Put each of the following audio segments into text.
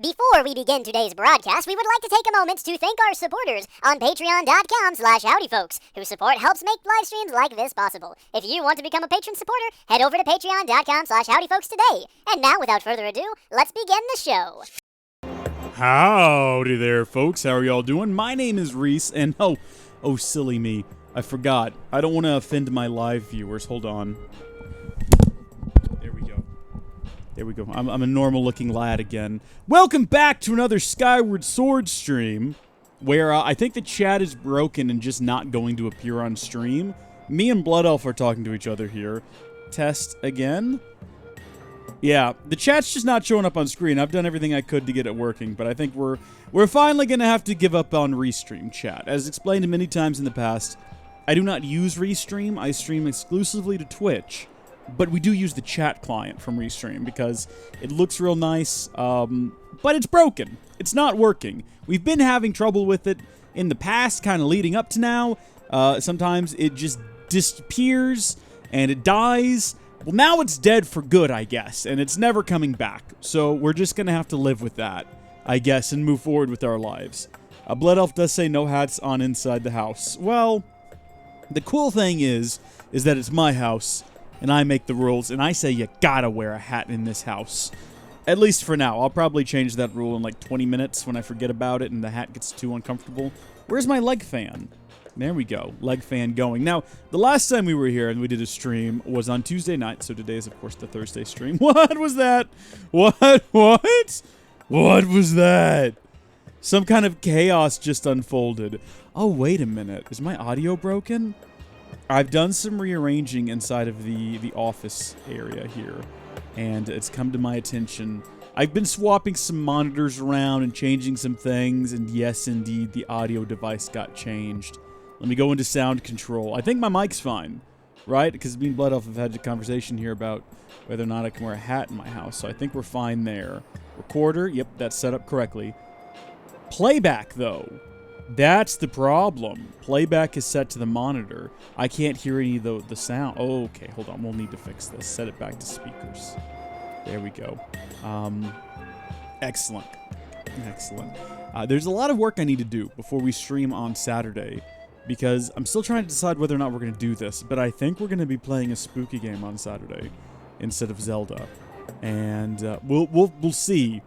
Before we begin today's broadcast, we would like to take a moment to thank our supporters on patreon.com/howdyfolks, whose support helps make live streams like this possible. If you want to become a patron supporter, head over to patreon.com/howdyfolks today. And now, without further ado, let's begin the show. Howdy there, folks. How are y'all doing? My name is Reese, and oh, silly me. I forgot. I don't want to offend my live viewers. Hold on. There we go. I'm a normal-looking lad again. Welcome back to another Skyward Sword stream, where I think the chat is broken and just not going to appear on stream. Me and Blood Elf are talking to each other here. Test again. Yeah, the chat's just not showing up on screen. I've done everything I could to get it working, but I think we're finally going to have to give up on Restream chat. As explained many times in the past, I do not use Restream. I stream exclusively to Twitch. But we do use the chat client from Restream because it looks real nice, but it's broken. It's not working. We've been having trouble with it in the past, kind of leading up to now. Sometimes it just disappears and it dies. Well, now it's dead for good, I guess, and it's never coming back. So we're just going to have to live with that, I guess, and move forward with our lives. Blood Elf does say no hats on inside the house. Well, the cool thing is that it's my house. And I make the rules, and I say you gotta wear a hat in this house. At least for now. I'll probably change that rule in like 20 minutes when I forget about it and the hat gets too uncomfortable. Where's my leg fan? There we go. Leg fan going. Now, the last time we were here and we did a stream was on Tuesday night, so today is, of course, the Thursday stream. What was that? What? What was that? Some kind of chaos just unfolded. Oh, wait a minute. Is my audio broken? I've done some rearranging inside of the office area here, and it's come to my attention. I've been swapping some monitors around and changing some things, and yes, indeed, the audio device got changed. Let me go into sound control. I think my mic's fine, right? Because me and Blood Elf have had a conversation here about whether or not I can wear a hat in my house, so I think we're fine there. Recorder, yep, that's set up correctly. Playback, though. That's the problem. Playback is set to the monitor. I can't hear any of the sound. Oh, okay, hold on. We'll need to fix this. Set it back to speakers. There we go. Excellent. Excellent. There's a lot of work I need to do before we stream on Saturday, because I'm still trying to decide whether or not we're going to do this, but I think we're going to be playing a spooky game on Saturday instead of Zelda. And we'll see.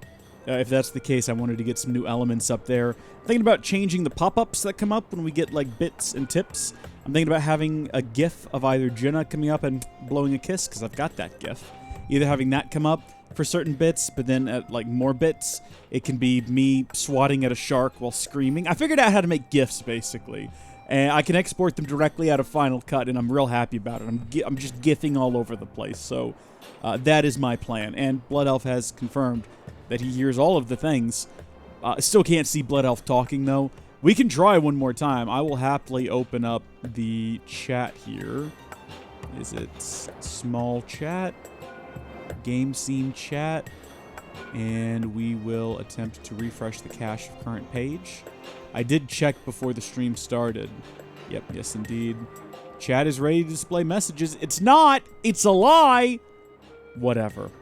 If that's the case, I wanted to get some new elements up there. I'm thinking about changing the pop-ups that come up when we get, like, bits and tips. I'm thinking about having a GIF of either Jenna coming up and blowing a kiss, because I've got that GIF. Either having that come up for certain bits, but then at, like, more bits, it can be me swatting at a shark while screaming. I figured out how to make GIFs, basically. And I can export them directly out of Final Cut, and I'm real happy about it. I'm just GIFing all over the place, so that is my plan. And Blood Elf has confirmed that he hears all of the things. Still can't see Blood Elf talking, though. We can try one more time. I will happily open up the chat here. Is it small chat? Game scene chat? And we will attempt to refresh the cache of current page. I did check before the stream started. Yep, yes indeed. Chat is ready to display messages. It's not! It's a lie! Whatever.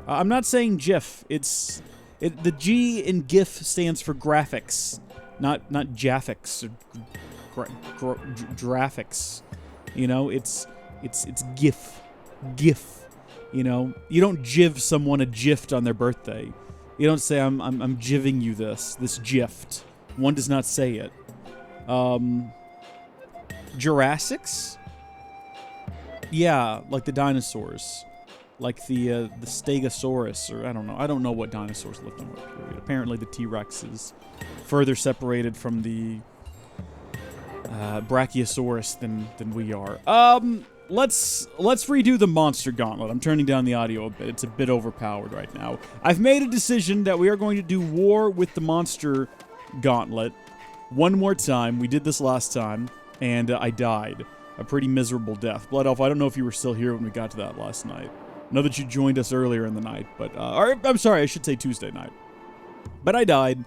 I'm not saying GIF. The G in GIF stands for graphics, not Jaffics or graphics. You know, it's GIF. You know, you don't give someone a gift on their birthday. You don't say I'm giving you this gift. One does not say it. Jurassics? Yeah, like the dinosaurs. Like the Stegosaurus, or I don't know. I don't know what dinosaurs lived in what period. Apparently the T-Rex is further separated from the Brachiosaurus than we are. Let's redo the monster gauntlet. I'm turning down the audio a bit. It's a bit overpowered right now. I've made a decision that we are going to do war with the monster gauntlet one more time. We did this last time, and I died. A pretty miserable death. Blood Elf, I don't know if you were still here when we got to that last night. I know that you joined us earlier in the night, but, or, I'm sorry, I should say Tuesday night. But I died,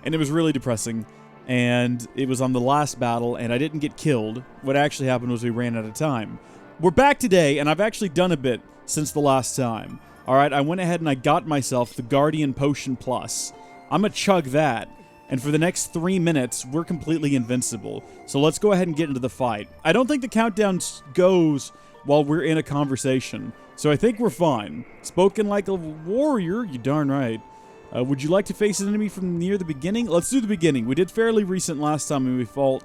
and it was really depressing, and it was on the last battle, and I didn't get killed. What actually happened was we ran out of time. We're back today, and I've actually done a bit since the last time. All right, I went ahead and I got myself the Guardian Potion Plus. I'm going to chug that, and for the next 3 minutes, we're completely invincible. So let's go ahead and get into the fight. I don't think the countdown goes while we're in a conversation, so I think we're fine. Spoken like a warrior, you darn right. Would you like to face an enemy from near the beginning? Let's do the beginning. We did fairly recent last time when we fought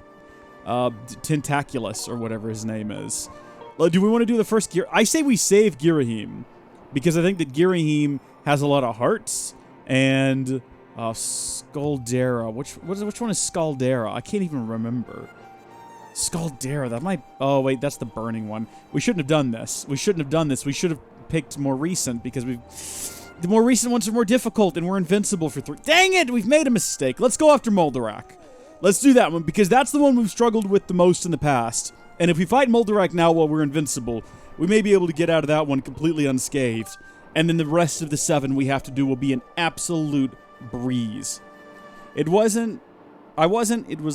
Tentaculus, or whatever his name is. Do we want to do the first gear? I say we save Girahim, because I think that Girahim has a lot of hearts, and Scaldera. Which one is Scaldera? I can't even remember. Scaldera, that might... Oh, wait, that's the burning one. We shouldn't have done this. We shouldn't have done this. We should have picked more recent, because we've... The more recent ones are more difficult, and we're invincible for 3... Dang it! We've made a mistake. Let's go after Moldarak. Let's do that one, because that's the one we've struggled with the most in the past. And if we fight Moldarak now while we're invincible, we may be able to get out of that one completely unscathed. And then the rest of the 7 we have to do will be an absolute breeze. It was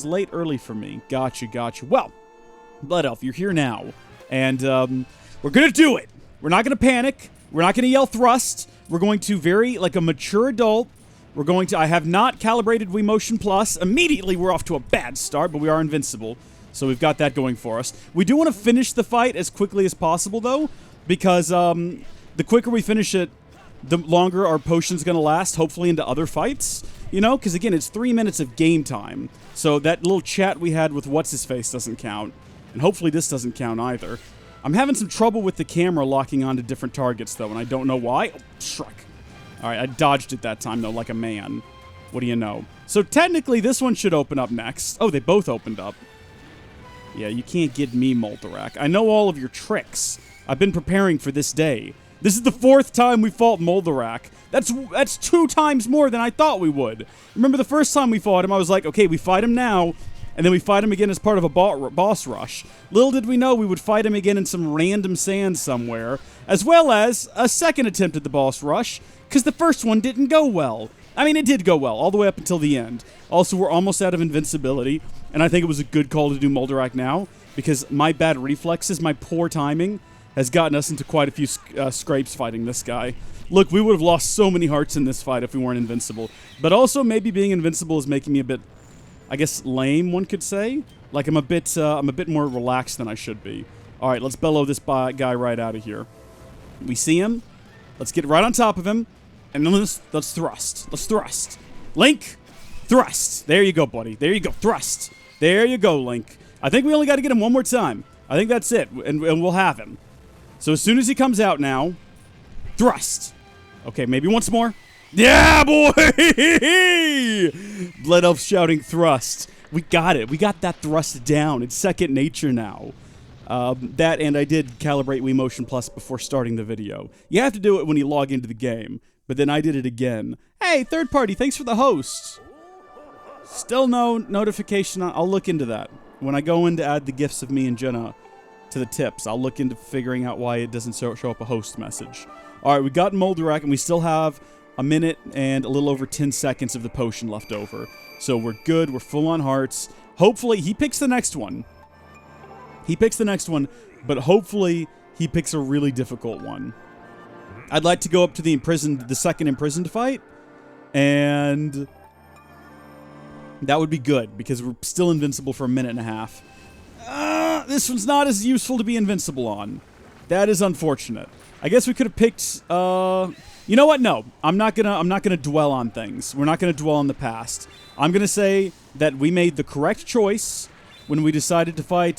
late early for me. Gotcha. Well, Blood Elf, you're here now. And we're going to do it. We're not going to panic. We're not going to yell thrust. We're going to like a mature adult. I have not calibrated Wii Motion Plus. Immediately, we're off to a bad start, but we are invincible. So we've got that going for us. We do want to finish the fight as quickly as possible, though, because the quicker we finish it, the longer our potion's going to last, hopefully into other fights. You know, because again, it's 3 minutes of game time. So that little chat we had with What's-His-Face doesn't count. And hopefully this doesn't count either. I'm having some trouble with the camera locking onto different targets, though, and I don't know why. Oh, Shrek. All right, I dodged it that time, though, like a man. What do you know? So technically, this one should open up next. Oh, they both opened up. Yeah, you can't get me, Moldarak. I know all of your tricks. I've been preparing for this day. This is the 4th time we fought Moldarak. That's 2 times more than I thought we would. Remember the first time we fought him, I was like, okay, we fight him now, and then we fight him again as part of a boss rush. Little did we know we would fight him again in some random sand somewhere, as well as a second attempt at the boss rush, because the first one didn't go well. I mean, it did go well, all the way up until the end. Also, we're almost out of invincibility, and I think it was a good call to do Moldarak now, because my bad reflexes, my poor timing, has gotten us into quite a few scrapes fighting this guy. Look, we would have lost so many hearts in this fight if we weren't invincible. But also, maybe being invincible is making me a bit, I guess, lame, one could say. Like, I'm a bit more relaxed than I should be. All right, let's bellow this guy right out of here. We see him. Let's get right on top of him. And then let's thrust. Let's thrust. Link, thrust. There you go, buddy. There you go. Thrust. There you go, Link. I think we only got to get him one more time. I think that's it, and we'll have him. So as soon as he comes out now, thrust. Okay, maybe once more. Yeah, boy! Blood Elf shouting thrust. We got it. We got that thrust down. It's second nature now. That, and I did calibrate Wii Motion Plus before starting the video. You have to do it when you log into the game, but then I did it again. Hey, third party, thanks for the host. Still no notification. I'll look into that. When I go in to add the gifts of me and Jenna to the tips, I'll look into figuring out why it doesn't show up a host message. All right, we got Moldarak, and we still have a minute and a little over 10 seconds of the potion left over. So we're good. We're full on hearts. Hopefully, he picks the next one. But hopefully, he picks a really difficult one. I'd like to go up to the second imprisoned fight, and that would be good, because we're still invincible for a minute and a half. This one's not as useful to be invincible on. That is unfortunate. I guess we could have picked, you know what? No, I'm not gonna dwell on things. We're not gonna dwell on the past. I'm gonna say that we made the correct choice when we decided to fight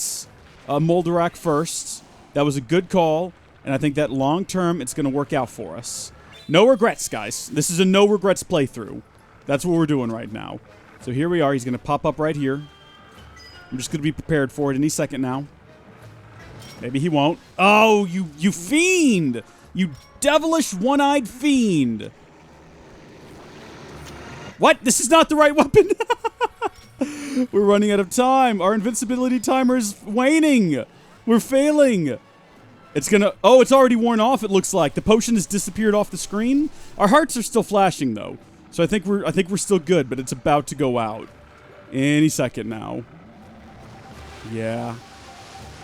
Moldarak first. That was a good call, and I think that long term it's gonna work out for us. No regrets, guys. This is a no regrets playthrough. That's what we're doing right now. So here we are. He's gonna pop up right here. I'm just gonna be prepared for it any second now. Maybe he won't. Oh, you fiend! You devilish one-eyed fiend! What? This is not the right weapon! We're running out of time. Our invincibility timer is waning. We're failing. It's gonna... Oh, it's already worn off, it looks like. The potion has disappeared off the screen. Our hearts are still flashing, though. So I think we're still good, but it's about to go out. Any second now. Yeah.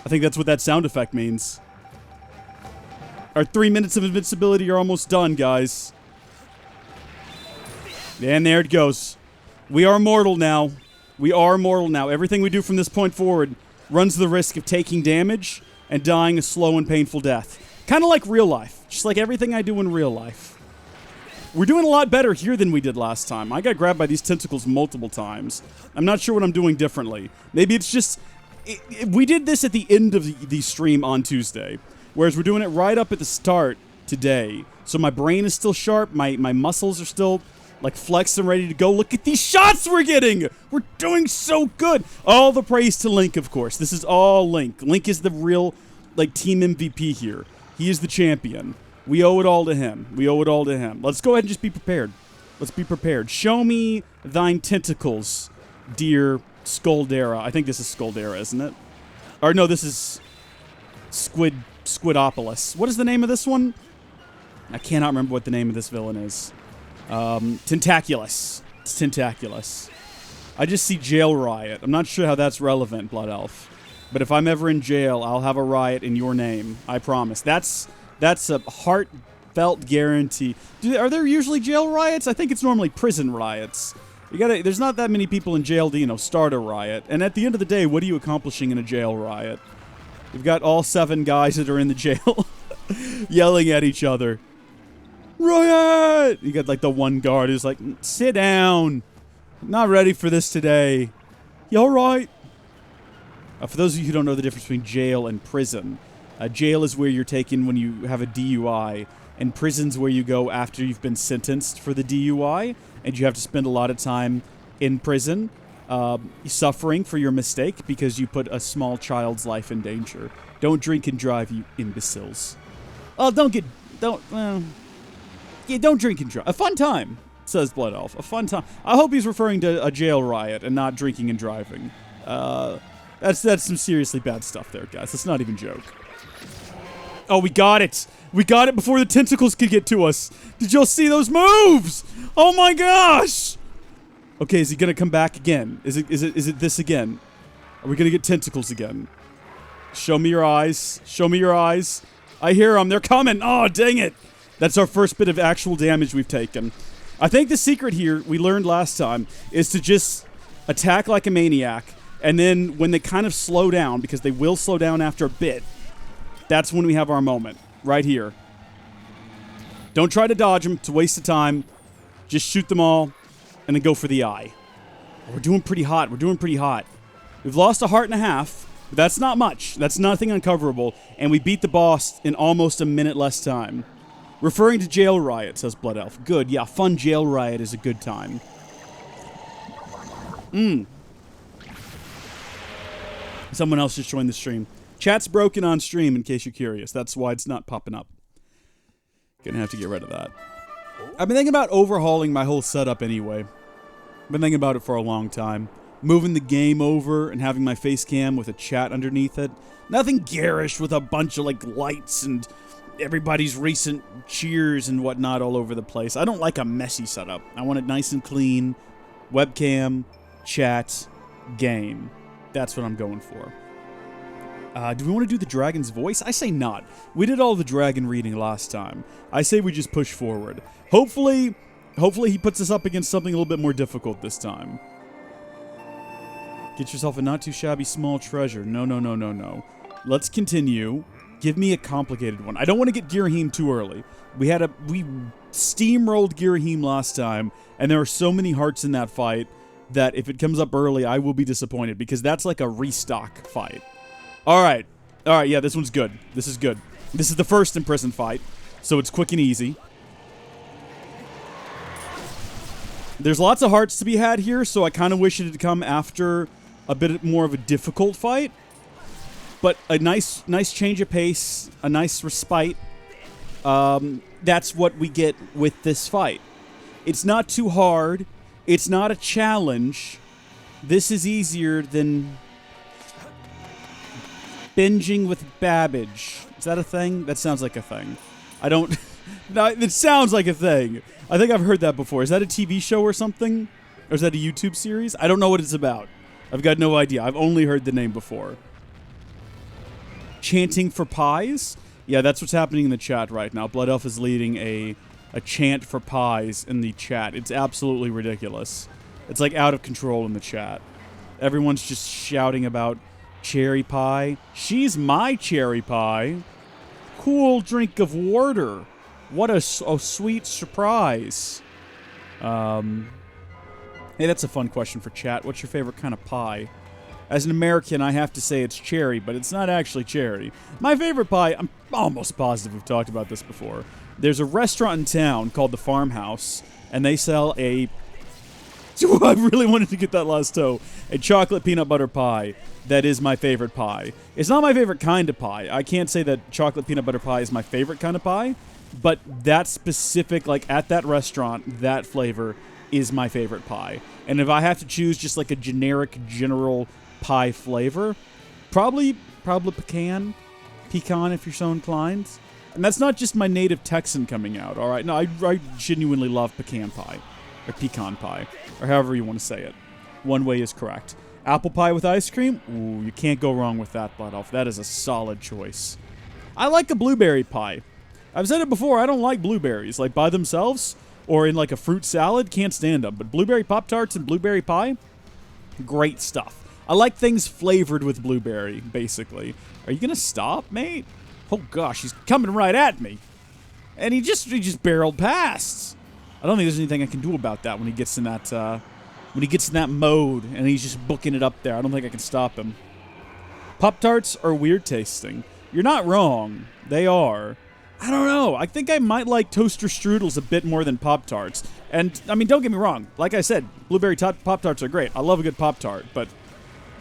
I think that's what that sound effect means. Our 3 minutes of invincibility are almost done, guys. And there it goes. We are mortal now. We are mortal now. Everything we do from this point forward runs the risk of taking damage and dying a slow and painful death. Kind of like real life. Just like everything I do in real life. We're doing a lot better here than we did last time. I got grabbed by these tentacles multiple times. I'm not sure what I'm doing differently. Maybe it's just... we did this at the end of the stream on Tuesday. Whereas we're doing it right up at the start today. So my brain is still sharp. My muscles are still... like flexed and ready to go. Look at these shots we're getting! We're doing so good! All the praise to Link, of course. This is all Link. Link is the real, like, team MVP here. He is the champion. We owe it all to him. We owe it all to him. Let's go ahead and just be prepared. Let's be prepared. Show me thine tentacles, dear Skuldera. I think this is Skuldera, isn't it? Or no, this is Squidopolis. What is the name of this one? I cannot remember what the name of this villain is. Tentaculous. It's Tentaculous. I just see jail riot. I'm not sure how that's relevant, Blood Elf. But if I'm ever in jail, I'll have a riot in your name. I promise. That's a heartfelt guarantee. Are there usually jail riots? I think it's normally prison riots. There's not that many people in jail to, start a riot. And at the end of the day, what are you accomplishing in a jail riot? You've got all 7 guys that are in the jail yelling at each other. Riot! You got, like, the one guard who's like, sit down. Not ready for this today. You alright? For those of you who don't know the difference between jail and prison, jail is where you're taken when you have a DUI, and prison's where you go after you've been sentenced for the DUI, and you have to spend a lot of time in prison, suffering for your mistake because you put a small child's life in danger. Don't drink and drive, you imbeciles. Oh, don't drink and drive. A fun time, says Blood Elf. A fun time. I hope he's referring to a jail riot and not drinking and driving. That's some seriously bad stuff there, guys. Let's not even joke. Oh, we got it. We got it before the tentacles could get to us. Did y'all see those moves? Oh my gosh. Okay, is he gonna come back again? Is it this again? Are we gonna get tentacles again? Show me your eyes. Show me your eyes. I hear them. They're coming. Oh, dang it. That's our first bit of actual damage we've taken. I think the secret here, we learned last time, is to just attack like a maniac, and then when they kind of slow down, because they will slow down after a bit, that's when we have our moment. Right here. Don't try to dodge them. It's a waste of time. Just shoot them all, and then go for the eye. We're doing pretty hot. We're doing pretty hot. We've lost a heart and a half, but that's not much. That's nothing uncoverable, and we beat the boss in almost a minute less time. Referring to jail riot, says Blood Elf. Good, yeah, fun jail riot is a good time. Someone else just joined the stream. Chat's broken on stream, in case you're curious. That's why it's not popping up. Gonna have to get rid of that. I've been thinking about overhauling my whole setup anyway. Been thinking about it for a long time. Moving the game over and having my face cam with a chat underneath it. Nothing garish with a bunch of, like, lights and everybody's recent cheers and whatnot all over the place. I don't like a messy setup. I want it nice and clean. Webcam, chat, game. That's what I'm going for. Do we want to do the dragon's voice? I say not. We did all the dragon reading last time. I say we just push forward. Hopefully he puts us up against something a little bit more difficult this time. Get yourself a not too shabby small treasure. No. Let's continue. Give me a complicated one. I don't want to get Girahim too early. We steamrolled Girahim last time, and there are so many hearts in that fight that if it comes up early, I will be disappointed, because that's like a restock fight. Alright, yeah, this one's good. This is good. This is the first in prison fight, so it's quick and easy. There's lots of hearts to be had here, so I kind of wish it had come after a bit more of a difficult fight. But a nice change of pace, a nice respite. That's what we get with this fight. It's not too hard. It's not a challenge. This is easier than binging with Babbage. Is that a thing? That sounds like a thing. I don't... No, it sounds like a thing. I think I've heard that before. Is that a TV show or something? Or is that a YouTube series? I don't know what it's about. I've got no idea. I've only heard the name before. Chanting for pies? Yeah, that's what's happening in the chat right now. Blood Elf is leading a chant for pies in the chat. It's absolutely ridiculous. It's like out of control in the chat. Everyone's just shouting about cherry pie. She's my cherry pie. Cool drink of water. What a sweet surprise. Hey, that's a fun question for chat. What's your favorite kind of pie? As an American, I have to say it's cherry, but it's not actually cherry. My favorite pie, I'm almost positive we've talked about this before. There's a restaurant in town called The Farmhouse, and they sell a... I really wanted to get that last toe. A chocolate peanut butter pie. That is my favorite pie. It's not my favorite kind of pie. I can't say that chocolate peanut butter pie is my favorite kind of pie, but that specific, like at that restaurant, that flavor is my favorite pie. And if I have to choose just like a generic, general pie flavor, probably pecan if you're so inclined. And that's not just my native Texan coming out, all right? No, I genuinely love pecan pie, or pecan pie, or however you want to say it. One way is correct. Apple pie with ice cream? Ooh, you can't go wrong with that, Blood Elf. That is a solid choice. I like a blueberry pie. I've said it before, I don't like blueberries, like by themselves, or in like a fruit salad, can't stand them. But blueberry Pop-Tarts and blueberry pie, great stuff. I like things flavored with blueberry, basically. Are you gonna stop, mate? Oh gosh, he's coming right at me. And he just barreled past. I don't think there's anything I can do about that when he gets in that mode and he's just booking it up there. I don't think I can stop him. Pop-Tarts are weird tasting. You're not wrong. They are. I don't know. I think I might like toaster strudels a bit more than Pop-Tarts. And, I mean, don't get me wrong. Like I said, blueberry Pop-Tarts are great. I love a good Pop-Tart, but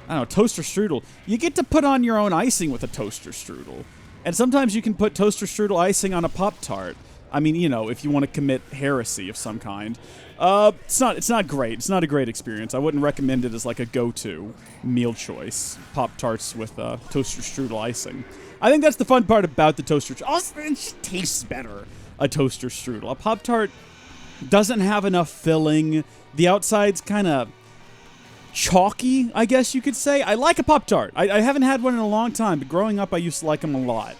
I don't know, toaster strudel. You get to put on your own icing with a toaster strudel. And sometimes you can put toaster strudel icing on a Pop-Tart. I mean, you know, if you want to commit heresy of some kind. It's not great. It's not a great experience. I wouldn't recommend it as like a go-to meal choice. Pop-Tarts with toaster strudel icing. I think that's the fun part about the toaster strudel. Also, it just tastes better, a toaster strudel. A Pop-Tart doesn't have enough filling. The outside's kind of chalky, I guess you could say. I like a Pop-Tart. I haven't had one in a long time, but growing up I used to like them a lot.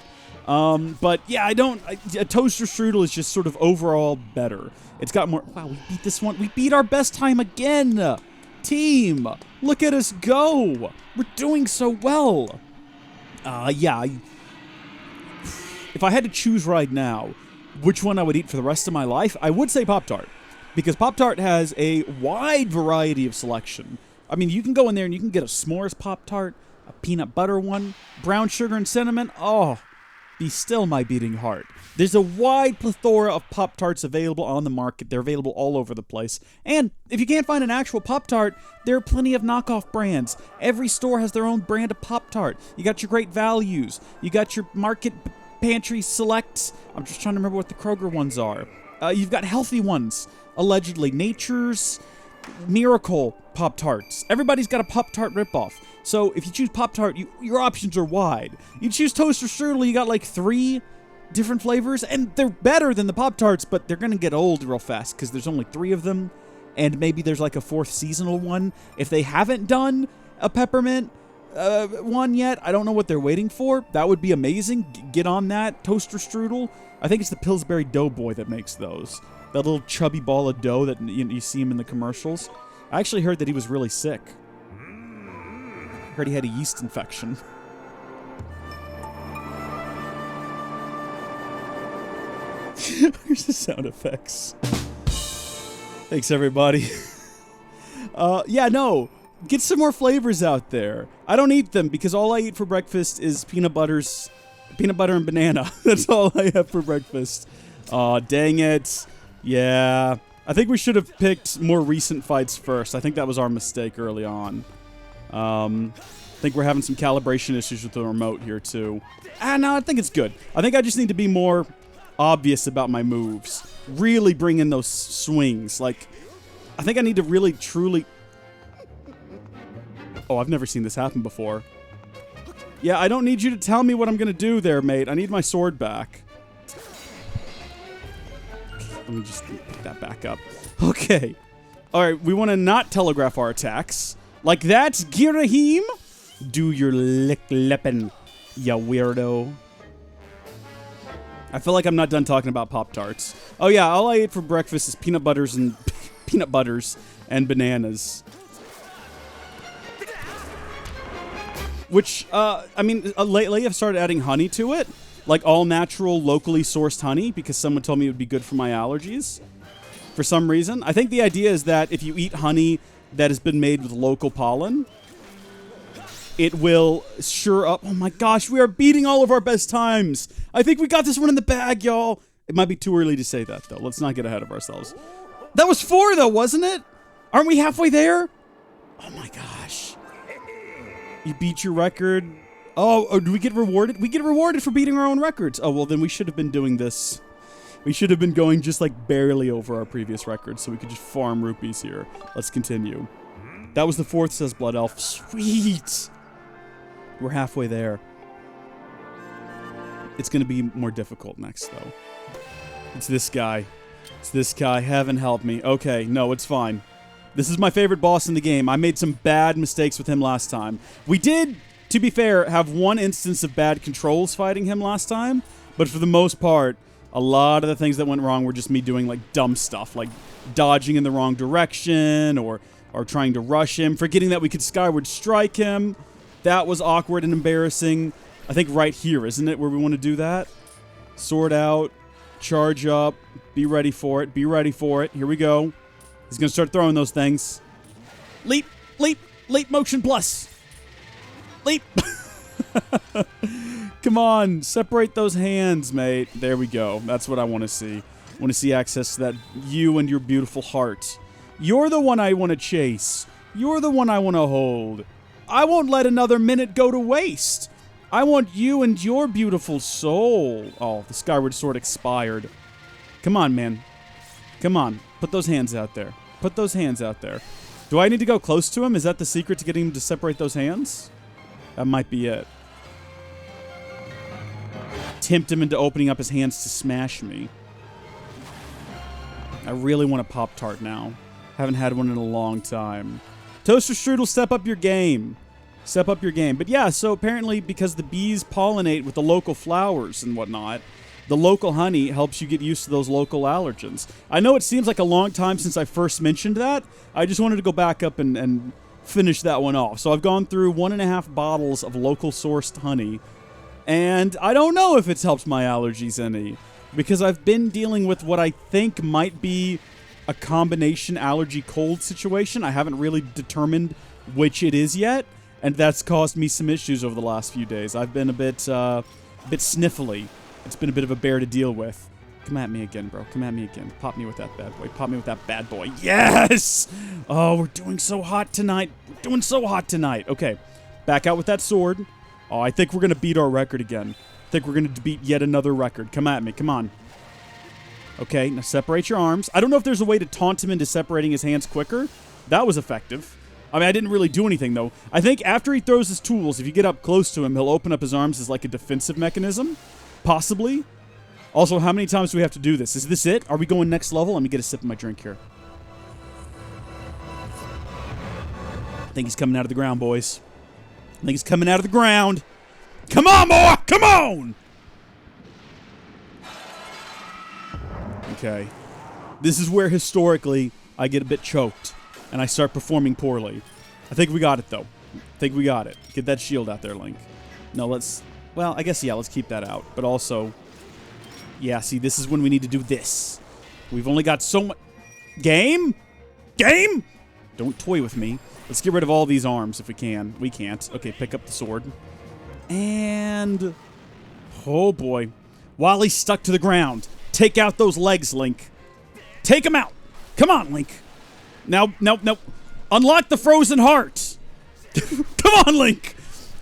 But yeah, a toaster strudel is just sort of overall better. It's got more... Wow, we beat this one. We beat our best time again. Team, look at us go. We're doing so well. Yeah. If I had to choose right now which one I would eat for the rest of my life, I would say Pop-Tart. Because Pop-Tart has a wide variety of selection. I mean, you can go in there and you can get a s'mores Pop-Tart, a peanut butter one, brown sugar and cinnamon. Oh, be still my beating heart. There's a wide plethora of Pop-Tarts available on the market. They're available all over the place. And if you can't find an actual Pop-Tart, there are plenty of knockoff brands. Every store has their own brand of Pop-Tart. You got your great values. You got your market pantry selects. I'm just trying to remember what the Kroger ones are. You've got healthy ones. Allegedly, Nature's Miracle Pop-Tarts. Everybody's got a Pop-Tart ripoff. So if you choose Pop-Tart, your options are wide. You choose Toaster Strudel, you got like 3 different flavors, and they're better than the Pop-Tarts, but they're going to get old real fast because there's only 3 of them, and maybe there's like a 4th seasonal one. If they haven't done a peppermint one yet, I don't know what they're waiting for. That would be amazing. Get on that, Toaster Strudel. I think it's the Pillsbury Doughboy that makes those. That little chubby ball of dough that you see him in the commercials. I actually heard that he was really sick. Heard he had a yeast infection. Here's the sound effects. Thanks, everybody. Yeah, no. Get some more flavors out there. I don't eat them because all I eat for breakfast is peanut butter and banana. That's all I have for breakfast. Aw, dang it. Yeah. I think we should have picked more recent fights first. I think that was our mistake early on. I think we're having some calibration issues with the remote here, too. No, I think it's good. I think I just need to be more obvious about my moves. Really bring in those swings. Like, I think I need to really, truly... Oh, I've never seen this happen before. Yeah, I don't need you to tell me what I'm going to do there, mate. I need my sword back. Let me just pick that back up. Okay. All right, we want to not telegraph our attacks. Like that, Girahim. Do your lick-lippin', ya weirdo. I feel like I'm not done talking about Pop-Tarts. Oh yeah, all I ate for breakfast is peanut butters and bananas. Which, I mean, lately I've started adding honey to it. Like all natural, locally sourced honey, because someone told me it would be good for my allergies. For some reason. I think the idea is that if you eat honey that has been made with local pollen, it will sure up. Oh my gosh, we are beating all of our best times. I think we got this one in the bag, y'all. It might be too early to say that, though. Let's not get ahead of ourselves. That was 4, though, wasn't it? Aren't we halfway there? Oh my gosh. You beat your record. Oh, do we get rewarded? We get rewarded for beating our own records. Oh, well, then we should have been doing this. We should have been going just like barely over our previous records so we could just farm rupees here. Let's continue. That was the 4th, says Blood Elf. Sweet! We're halfway there. It's going to be more difficult next, though. It's this guy. It's this guy. Heaven help me. Okay, no, it's fine. This is my favorite boss in the game. I made some bad mistakes with him last time. We did, to be fair, have one instance of bad controls fighting him last time, but for the most part, a lot of the things that went wrong were just me doing, like, dumb stuff, like dodging in the wrong direction or trying to rush him, forgetting that we could Skyward strike him. That was awkward and embarrassing. I think right here, isn't it, where we want to do that? Sword out, charge up, be ready for it, be ready for it. Here we go. He's going to start throwing those things. Leap, leap, leap motion plus. Leap. Come on, separate those hands, mate. There we go. That's what I want to see. I want to see access to that you and your beautiful heart. You're the one I want to chase. You're the one I want to hold. I won't let another minute go to waste. I want you and your beautiful soul. Oh, the Skyward Sword expired. Come on, man. Come on. Put those hands out there. Put those hands out there. Do I need to go close to him? Is that the secret to getting him to separate those hands? That might be it. Tempt him into opening up his hands to smash me. I really want a Pop-Tart now. Haven't had one in a long time. Toaster Strudel, step up your game. Step up your game. But yeah, so apparently because the bees pollinate with the local flowers and whatnot, the local honey helps you get used to those local allergens. I know it seems like a long time since I first mentioned that. I just wanted to go back up and finish that one off. So I've gone through 1.5 bottles of local sourced honey. And I don't know if it's helped my allergies any, because I've been dealing with what I think might be a combination allergy cold situation. I haven't really determined which it is yet, and that's caused me some issues over the last few days. I've been a bit sniffly. It's been a bit of a bear to deal with. Come at me again, bro. Come at me again. Pop me with that bad boy. Pop me with that bad boy. Yes! Oh, we're doing so hot tonight. We're doing so hot tonight. Okay, back out with that sword. Oh, I think we're going to beat our record again. I think we're going to beat yet another record. Come at me. Come on. Okay, now separate your arms. I don't know if there's a way to taunt him into separating his hands quicker. That was effective. I mean, I didn't really do anything, though. I think after he throws his tools, if you get up close to him, he'll open up his arms as like a defensive mechanism. Possibly. Also, how many times do we have to do this? Is this it? Are we going next level? Let me get a sip of my drink here. I think he's coming out of the ground, boys. I think he's coming out of the ground. Come on, boy! Come on! Okay. This is where, historically, I get a bit choked, and I start performing poorly. I think we got it, though. I think we got it. Get that shield out there, Link. No, let's... Well, I guess, yeah, let's keep that out. But also... Yeah, see, this is when we need to do this. We've only got so much... Game? Game? Don't toy with me. Let's get rid of all these arms if we can. We can't. Okay, pick up the sword. And... Oh, boy. While he's stuck to the ground, take out those legs, Link. Take him out. Come on, Link. Now. Unlock the frozen heart. Come on, Link.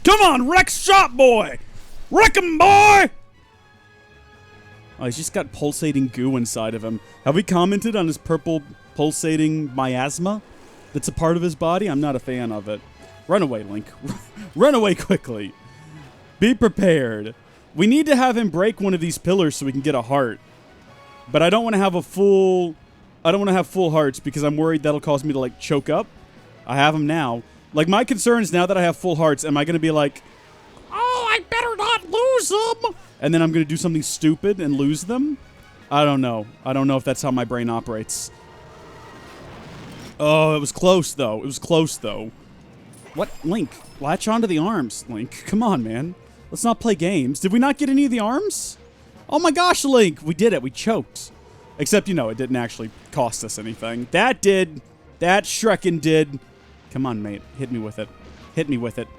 Come on, wreck shop, boy. Wreck him, boy. Oh, he's just got pulsating goo inside of him. Have we commented on his purple pulsating miasma that's a part of his body? I'm not a fan of it. Run away, Link. Run away quickly. Be prepared. We need to have him break one of these pillars so we can get a heart. But I don't want to have a full I don't want to have full hearts because I'm worried that'll cause me to, like, choke up. I have them now. Like, my concern is now that I have full hearts, am I going to be like, oh, I better not lose them? And then I'm going to do something stupid and lose them? I don't know. I don't know if that's how my brain operates. Oh, it was close, though. It was close, though. What? Link, latch onto the arms, Link. Come on, man. Let's not play games. Did we not get any of the arms? Oh my gosh, Link. We did it. We choked. Except, you know, it didn't actually cost us anything. That did. That Shrekin did. Come on, mate. Hit me with it. Hit me with it.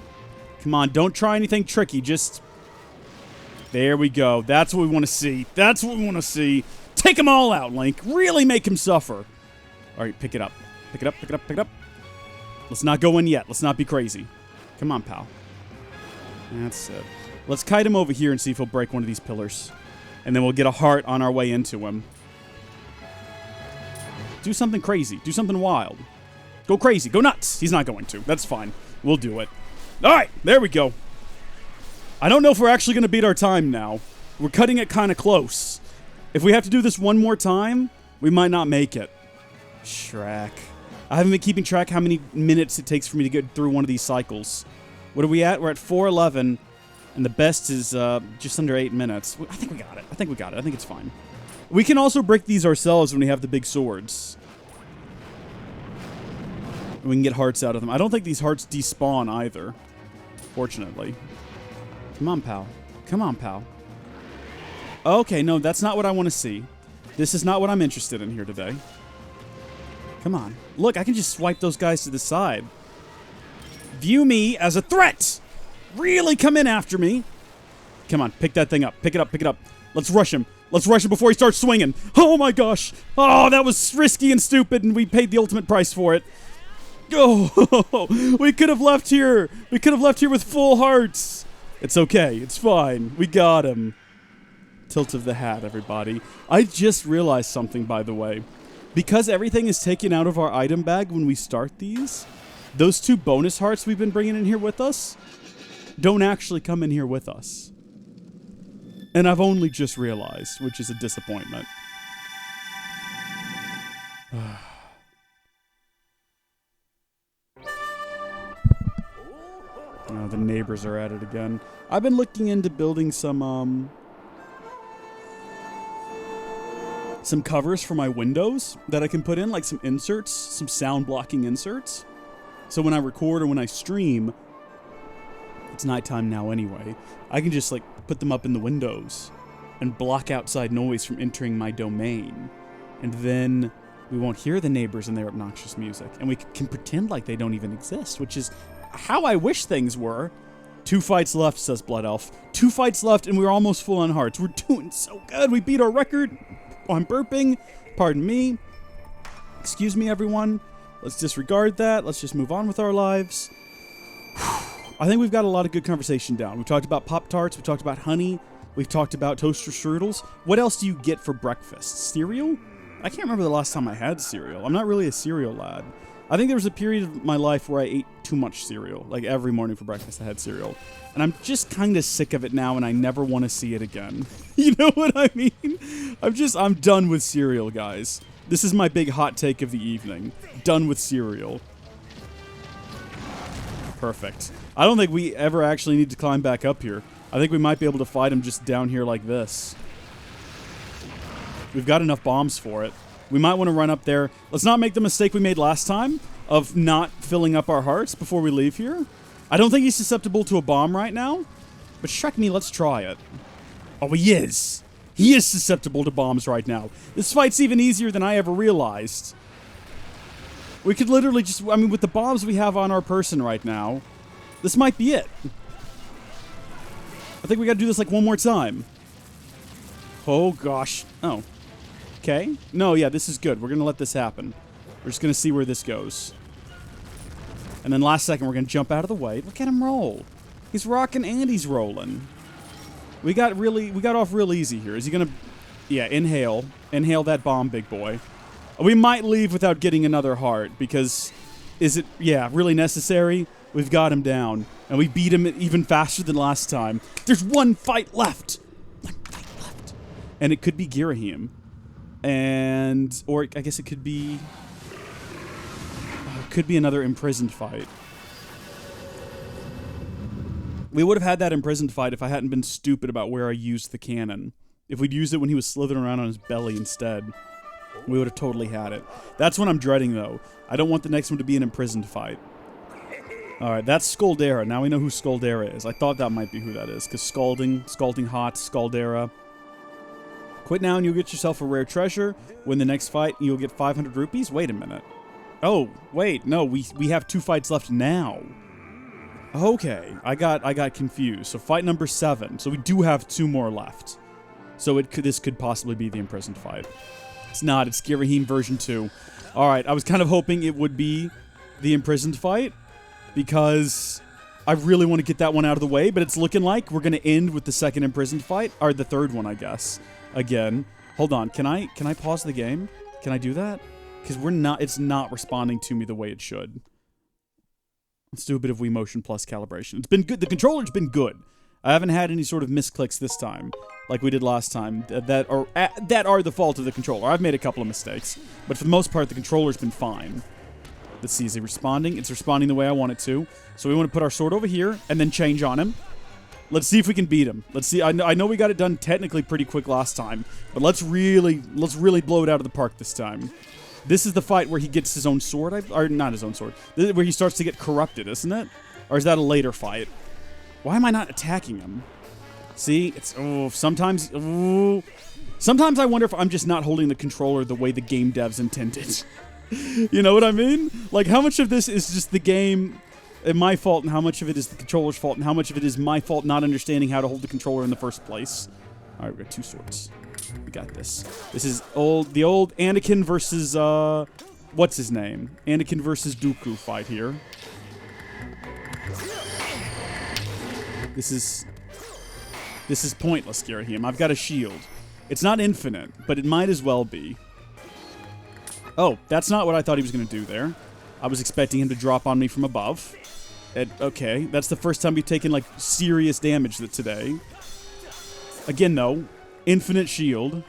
Come on, don't try anything tricky. Just... There we go. That's what we want to see. That's what we want to see. Take them all out, Link. Really make him suffer. All right, pick it up. Pick it up, pick it up, pick it up. Let's not go in yet. Let's not be crazy. Come on, pal. That's it. Let's kite him over here and see if he'll break one of these pillars. And then we'll get a heart on our way into him. Do something crazy. Do something wild. Go crazy. Go nuts. He's not going to. That's fine. We'll do it. All right. There we go. I don't know if we're actually going to beat our time now. We're cutting it kind of close. If we have to do this one more time, we might not make it. Shrek. I haven't been keeping track how many minutes it takes for me to get through one of these cycles. What are we at? We're at 4:11, and the best is just under 8 minutes. I think we got it. I think we got it. I think it's fine. We can also break these ourselves when we have the big swords. We can get hearts out of them. I don't think these hearts despawn either, fortunately. Come on, pal. Come on, pal. Okay, no, that's not what I want to see. This is not what I'm interested in here today. Come on. Look, I can just swipe those guys to the side. View me as a threat! Really come in after me. Come on, pick that thing up. Pick it up, pick it up. Let's rush him. Let's rush him before he starts swinging. Oh my gosh. Oh, that was risky and stupid, and we paid the ultimate price for it. Oh, we could have left here. We could have left here with full hearts. It's okay. It's fine. We got him. Tilt of the hat, everybody. I just realized something, by the way. Because everything is taken out of our item bag when we start these, those 2 bonus hearts we've been bringing in here with us don't actually come in here with us. And I've only just realized, which is a disappointment. Oh, the neighbors are at it again. I've been looking into building some covers for my windows that I can put in, like some inserts, some sound blocking inserts. So when I record or when I stream, it's nighttime now anyway, I can just like put them up in the windows and block outside noise from entering my domain. And then we won't hear the neighbors and their obnoxious music. And we can pretend like they don't even exist, which is how I wish things were. 2 fights left, says Blood Elf. 2 fights left and we're almost full on hearts. We're doing so good. We beat our record. Oh, I'm burping. Pardon me. Excuse me, everyone. Let's disregard that. Let's just move on with our lives. I think we've got a lot of good conversation down. We've talked about Pop-Tarts. We've talked about honey. We've talked about toaster strudels. What else do you get for breakfast? Cereal? I can't remember the last time I had cereal. I'm not really a cereal lad. I think there was a period of my life where I ate too much cereal. Like every morning for breakfast I had cereal. And I'm just kind of sick of it now and I never want to see it again. You know what I mean? I'm done with cereal, guys. This is my big hot take of the evening. Done with cereal. Perfect. I don't think we ever actually need to climb back up here. I think we might be able to fight him just down here like this. We've got enough bombs for it. We might want to run up there. Let's not make the mistake we made last time of not filling up our hearts before we leave here. I don't think he's susceptible to a bomb right now. But Shrek me, let's try it. Oh, he is. He is susceptible to bombs right now. This fight's even easier than I ever realized. We could literally just... I mean, with the bombs we have on our person right now, this might be it. I think we gotta do this like one more time. Oh, gosh. Oh. Okay. No, yeah, this is good. We're gonna let this happen. We're just gonna see where this goes. And then last second, we're gonna jump out of the way. Look at him roll. He's rocking and he's rolling. We got off real easy here. Is he gonna... Yeah, inhale. Inhale that bomb, big boy. We might leave without getting another heart, because... Is it... Yeah, really necessary? We've got him down. And we beat him even faster than last time. There's one fight left! One fight left. And it could be Girahim. or I guess it could be another imprisoned fight. We would have had that imprisoned fight if I hadn't been stupid about where I used the cannon. If we'd used it when he was slithering around on his belly instead, we would have totally had it. That's what I'm dreading, though. I don't want the next one to be an imprisoned fight. Alright, that's Scoldera. Now we know who Scoldera is. I thought that might be who that is, because Scalding Hot, Scoldera. Quit now and you'll get yourself a rare treasure. Win the next fight and you'll get 500 rupees? Wait a minute. Oh, wait, no, we have 2 fights left now. Okay, I got confused. So fight number 7. So we do have 2 more left. So this could possibly be the imprisoned fight. It's not. It's Girahim version 2. All right, I was kind of hoping it would be the imprisoned fight because I really want to get that one out of the way. But it's looking like we're going to end with the second imprisoned fight, or the third one, I guess. Again, hold on. Can I pause the game? Can I do that? Because it's not responding to me the way it should. Let's do a bit of Wii Motion Plus calibration. It's been good. The controller's been good. I haven't had any sort of misclicks this time, like we did last time, that are the fault of the controller. I've made a couple of mistakes, but for the most part, the controller's been fine. Let's see, is it responding? It's responding the way I want it to. So we want to put our sword over here, and then change on him. Let's see if we can beat him. Let's see. I know we got it done technically pretty quick last time, but let's really blow it out of the park this time. This is the fight where he gets his own sword, or not his own sword, where he starts to get corrupted, isn't it? Or is that a later fight? Why am I not attacking him? See, sometimes I wonder if I'm just not holding the controller the way the game devs intended. You know what I mean? Like, how much of this is just the game and my fault, and how much of it is the controller's fault, and how much of it is my fault not understanding how to hold the controller in the first place? All right, we got 2 swords. We got this. This is the old Anakin versus, what's his name? Anakin versus Dooku fight here. This is pointless, Girahim. I've got a shield. It's not infinite, but it might as well be. Oh, that's not what I thought he was going to do there. I was expecting him to drop on me from above. Okay, that's the first time we've taken, like, serious damage today. Again, though, infinite shield.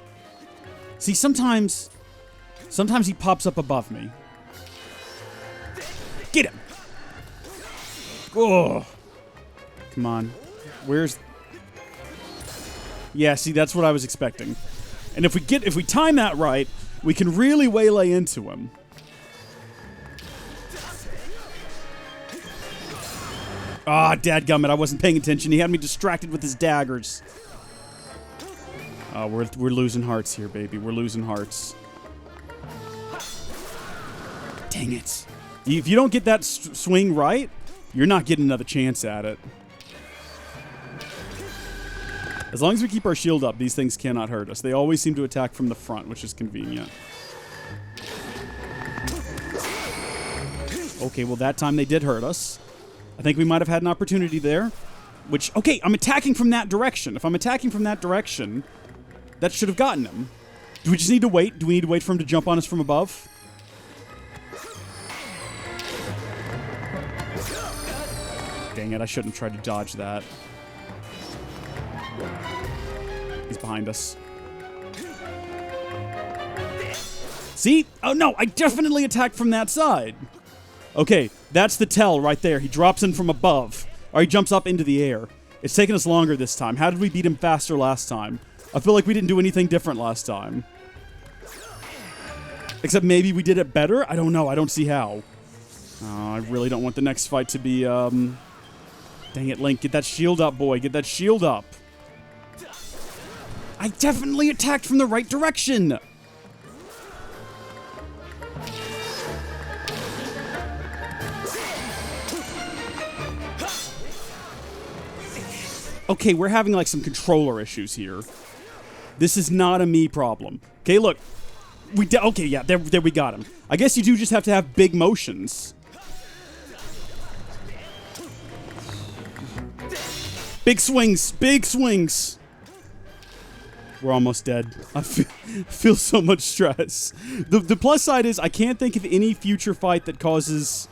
See, sometimes he pops up above me. Get him! Oh! Come on. Yeah, see, that's what I was expecting. And if we time that right, we can really waylay into him. Ah, dadgummit, I wasn't paying attention. He had me distracted with his daggers. We're losing hearts here, baby. We're losing hearts. Dang it. If you don't get that swing right, you're not getting another chance at it. As long as we keep our shield up, these things cannot hurt us. They always seem to attack from the front, which is convenient. Okay, well, that time they did hurt us. I think we might have had an opportunity there. Okay, I'm attacking from that direction. If I'm attacking from that direction, that should have gotten him. Do we just need to wait? Do we need to wait for him to jump on us from above? Dang it, I shouldn't have tried to dodge that. He's behind us. See? Oh no, I definitely attacked from that side. Okay, that's the tell right there. He drops in from above. Or he jumps up into the air. It's taken us longer this time. How did we beat him faster last time? I feel like we didn't do anything different last time. Except maybe we did it better? I don't know. I don't see how. Oh, I really don't want the next fight to be, Dang it, Link. Get that shield up, boy. Get that shield up. I definitely attacked from the right direction! Okay, we're having, like, some controller issues here. This is not a me problem. Okay, look. Okay, yeah, there we got him. I guess you do just have to have big motions. Big swings, big swings. We're almost dead. I feel so much stress. The plus side is I can't think of any future fight that causes,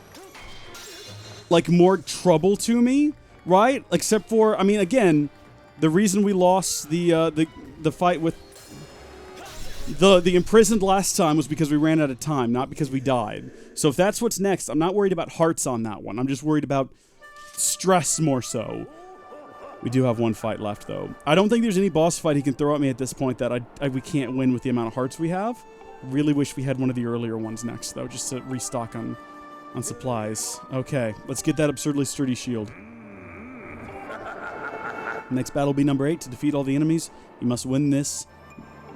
like, more trouble to me, right? Except for, I mean, again, the reason we lost the fight with The imprisoned last time was because we ran out of time, not because we died. So if that's what's next, I'm not worried about hearts on that one. I'm just worried about stress more so. We do have one fight left, though. I don't think there's any boss fight he can throw at me at this point that we can't win with the amount of hearts we have. Really wish we had one of the earlier ones next, though, just to restock on supplies. Okay, let's get that absurdly sturdy shield. Next battle will be number 8. To defeat all the enemies, you must win this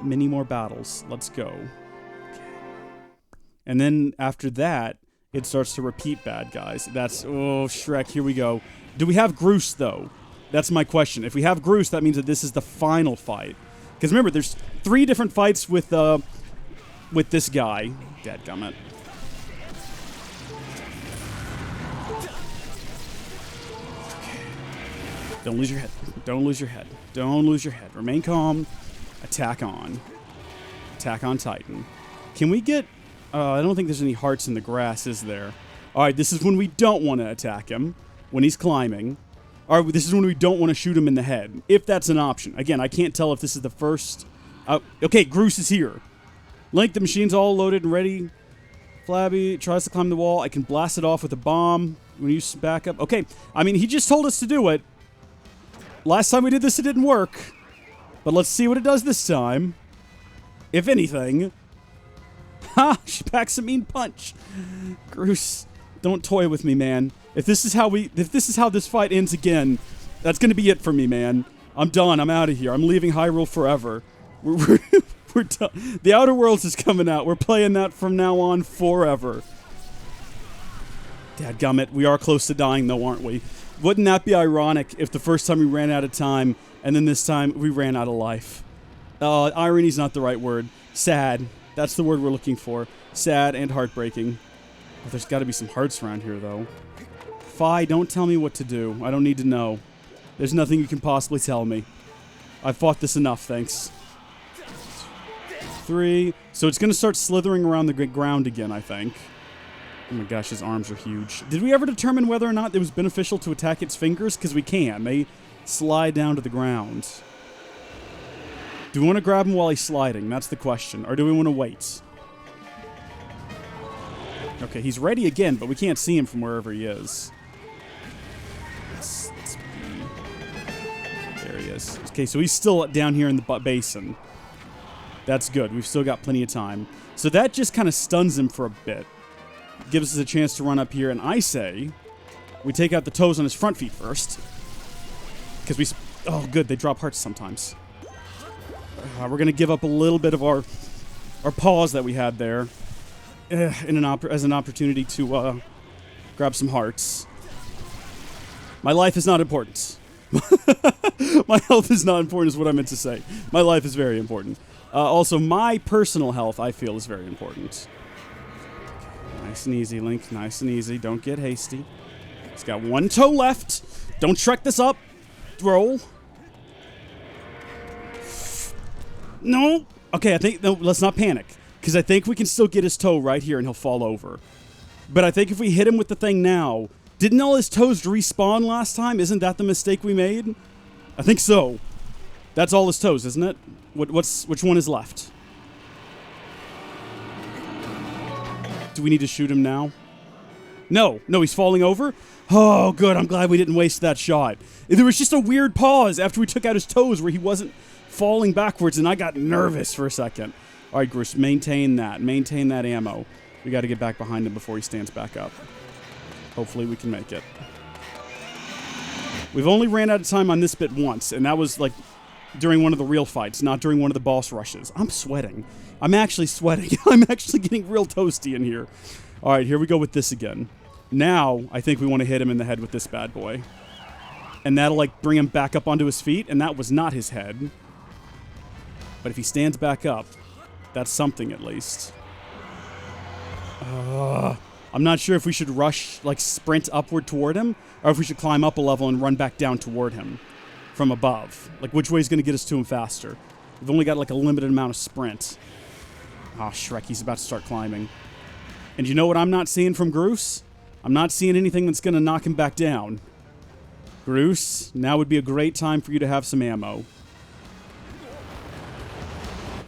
many more battles. Let's go. Okay. And then after that, it starts to repeat bad guys. That's... Oh, Shrek, here we go. Do we have Groose, though? That's my question. If we have Groose, that means that this is the final fight. Because remember, there's 3 different fights with this guy. Dadgummit. Don't lose your head. Don't lose your head. Don't lose your head. Remain calm. Attack on. Attack on Titan. Can we get... I don't think there's any hearts in the grass, is there? Alright, this is when we don't want to attack him. When he's climbing. Alright, this is when we don't want to shoot him in the head. If that's an option. Again, I can't tell if this is the first... okay, Groose is here. Link, the machine's all loaded and ready. Flabby tries to climb the wall. I can blast it off with a bomb. When you back up. Okay, I mean, he just told us to do it. Last time we did this, it didn't work. But let's see what it does this time. If anything. Ha! She packs a mean punch. Groose, don't toy with me, man. If this is how this fight ends again, that's gonna be it for me, man. I'm done. I'm out of here. I'm leaving Hyrule forever. We're done. The Outer Worlds is coming out. We're playing that from now on forever. Dadgummit, we are close to dying though, aren't we? Wouldn't that be ironic if the first time we ran out of time, and then this time we ran out of life? Irony's not the right word. Sad. That's the word we're looking for. Sad and heartbreaking. Oh, there's got to be some hearts around here, though. Fi, don't tell me what to do. I don't need to know. There's nothing you can possibly tell me. I've fought this enough, thanks. 3. So it's going to start slithering around the ground again, I think. Oh my gosh, his arms are huge. Did we ever determine whether or not it was beneficial to attack its fingers? Because we can. They slide down to the ground. Do we want to grab him while he's sliding? That's the question. Or do we want to wait? Okay, he's ready again, but we can't see him from wherever he is. There he is. Okay, so he's still down here in the basin. That's good. We've still got plenty of time. So that just kind of stuns him for a bit. Gives us a chance to run up here, and I say we take out the toes on his front feet first. Because we... Oh, good. They drop hearts sometimes. We're going to give up a little bit of our paws that we had there as an opportunity to grab some hearts. My life is not important. My health is not important is what I meant to say. My life is very important. Also, my personal health, I feel, is very important. Nice and easy, Link. Nice and easy. Don't get hasty. He's got one toe left. Don't Shrek this up. Roll. No. Okay, I think... No, let's not panic. Because I think we can still get his toe right here and he'll fall over. But I think if we hit him with the thing now... Didn't all his toes respawn last time? Isn't that the mistake we made? I think so. That's all his toes, isn't it? Which one is left? Do we need to shoot him now? No, he's falling over? Oh, good, I'm glad we didn't waste that shot. There was just a weird pause after we took out his toes where he wasn't falling backwards, and I got nervous for a second. All right, Groose, maintain that ammo. We got to get back behind him before he stands back up. Hopefully we can make it. We've only ran out of time on this bit once, and that was, like, during one of the real fights, not during one of the boss rushes. I'm sweating. I'm actually sweating. I'm actually getting real toasty in here. All right, here we go with this again. Now, I think we want to hit him in the head with this bad boy. And that'll, like, bring him back up onto his feet, and that was not his head. But if he stands back up, that's something at least. I'm not sure if we should rush, like, sprint upward toward him, or if we should climb up a level and run back down toward him from above. Like, which way is going to get us to him faster? We've only got, like, a limited amount of sprint. Ah, Shrek, he's about to start climbing. And you know what I'm not seeing from Groose? I'm not seeing anything that's going to knock him back down. Groose, now would be a great time for you to have some ammo.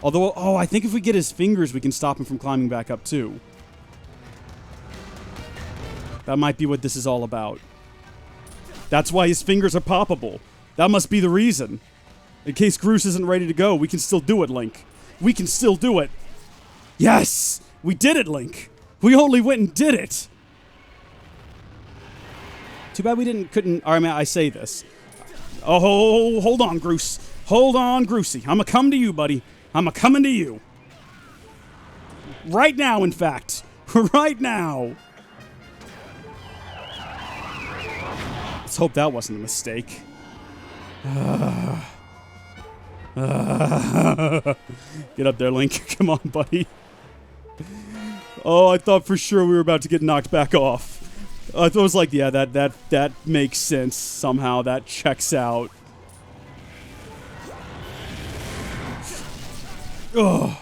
Although, oh, I think if we get his fingers, we can stop him from climbing back up, too. That might be what this is all about. That's why his fingers are poppable. That must be the reason. In case Groose isn't ready to go, we can still do it, Link. We can still do it. Yes! We did it, Link. We only went and did it. Too bad we couldn't, I mean, I say this. Oh, hold on, Groose. Hold on, Groosey. I'ma come to you, buddy. I'ma coming to you. Right now, in fact. Right now. Let's hope that wasn't a mistake. Get up there, Link. Come on, buddy. Oh, I thought for sure we were about to get knocked back off. I thought it was like, yeah, that makes sense somehow. That checks out. Oh.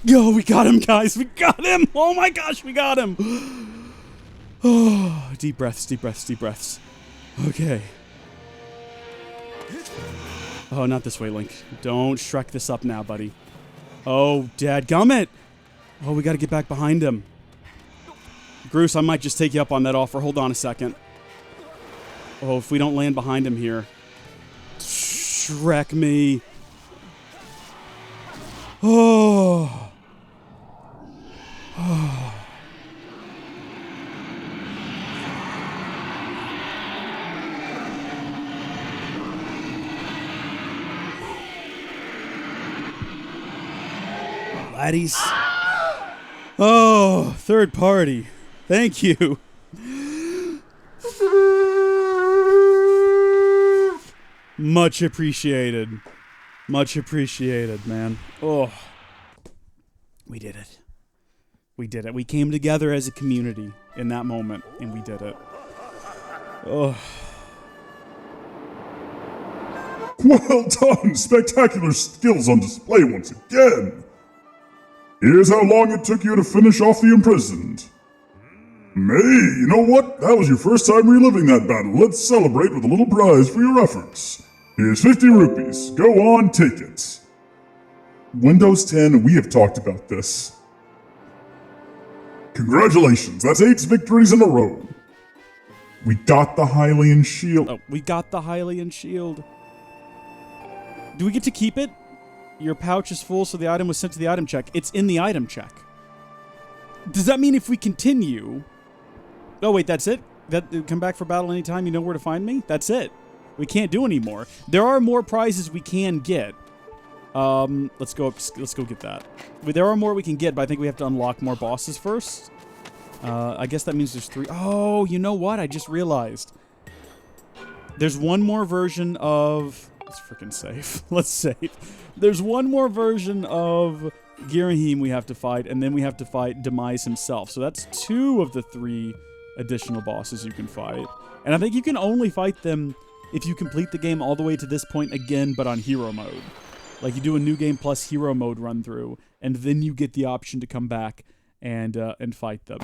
Yo, we got him, guys. We got him. Oh my gosh, we got him. Oh, deep breaths, deep breaths, deep breaths. Okay. Oh, not this way, Link. Don't Shrek this up now, buddy. Oh, dadgummit. Oh, we gotta get back behind him. Groose, I might just take you up on that offer. Hold on a second. Oh, if we don't land behind him here. Shrek me. Oh. Oh. Laddies. Oh, third party. Thank you. Much appreciated. Much appreciated, man. Oh. We did it. We did it. We came together as a community in that moment, and we did it. Oh. Well done! Spectacular skills on display once again! Here's how long it took you to finish off the imprisoned. May, you know what? That was your first time reliving that battle. Let's celebrate with a little prize for your efforts. Here's 50 rupees. Go on, take it. Windows 10, we have talked about this. Congratulations, that's 8 victories in a row. We got the Hylian shield. Oh, we got the Hylian shield. Do we get to keep it? Your pouch is full, so the item was sent to the item check. It's in the item check. Does that mean if we continue... Oh, wait, that's it? Come back for battle anytime, you know where to find me? That's it. We can't do any more. There are more prizes we can get. Let's go get that. There are more we can get, but I think we have to unlock more bosses first. I guess that means there's 3. Oh, you know what? I just realized. There's one more version of... Let's freaking save. Let's save. There's one more version of Girahim we have to fight, and then we have to fight Demise himself. So that's 2 of the 3 additional bosses you can fight. And I think you can only fight them if you complete the game all the way to this point again, but on hero mode. Like, you do a new game plus hero mode run through, and then you get the option to come back and fight them.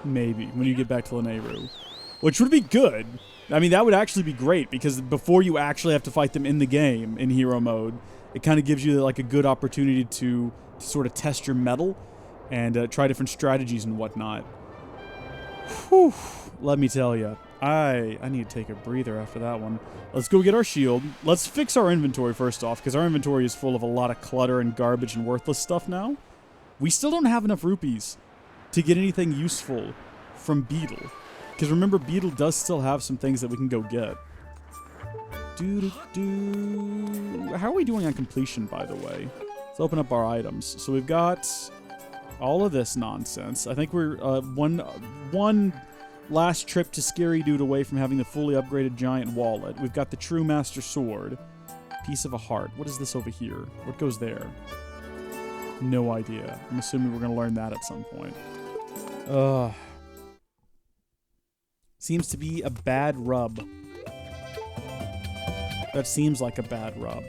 Maybe, when you get back to Lanayru. Which would be good. I mean, that would actually be great, because before you actually have to fight them in the game, in hero mode, it kind of gives you, like, a good opportunity to sort of test your mettle and try different strategies and whatnot. Whew. Let me tell you, I need to take a breather after that one. Let's go get our shield. Let's fix our inventory first off, because our inventory is full of a lot of clutter and garbage and worthless stuff now. We still don't have enough rupees to get anything useful from Beetle. Because remember, Beetle does still have some things that we can go get. How are we doing on completion, by the way? Let's open up our items. So we've got all of this nonsense. I think we're one last trip to Scary Dude away from having the fully upgraded giant wallet. We've got the True Master Sword. Piece of a heart. What is this over here? What goes there? No idea. I'm assuming we're going to learn that at some point. Seems to be a bad rub. That seems like a bad rub.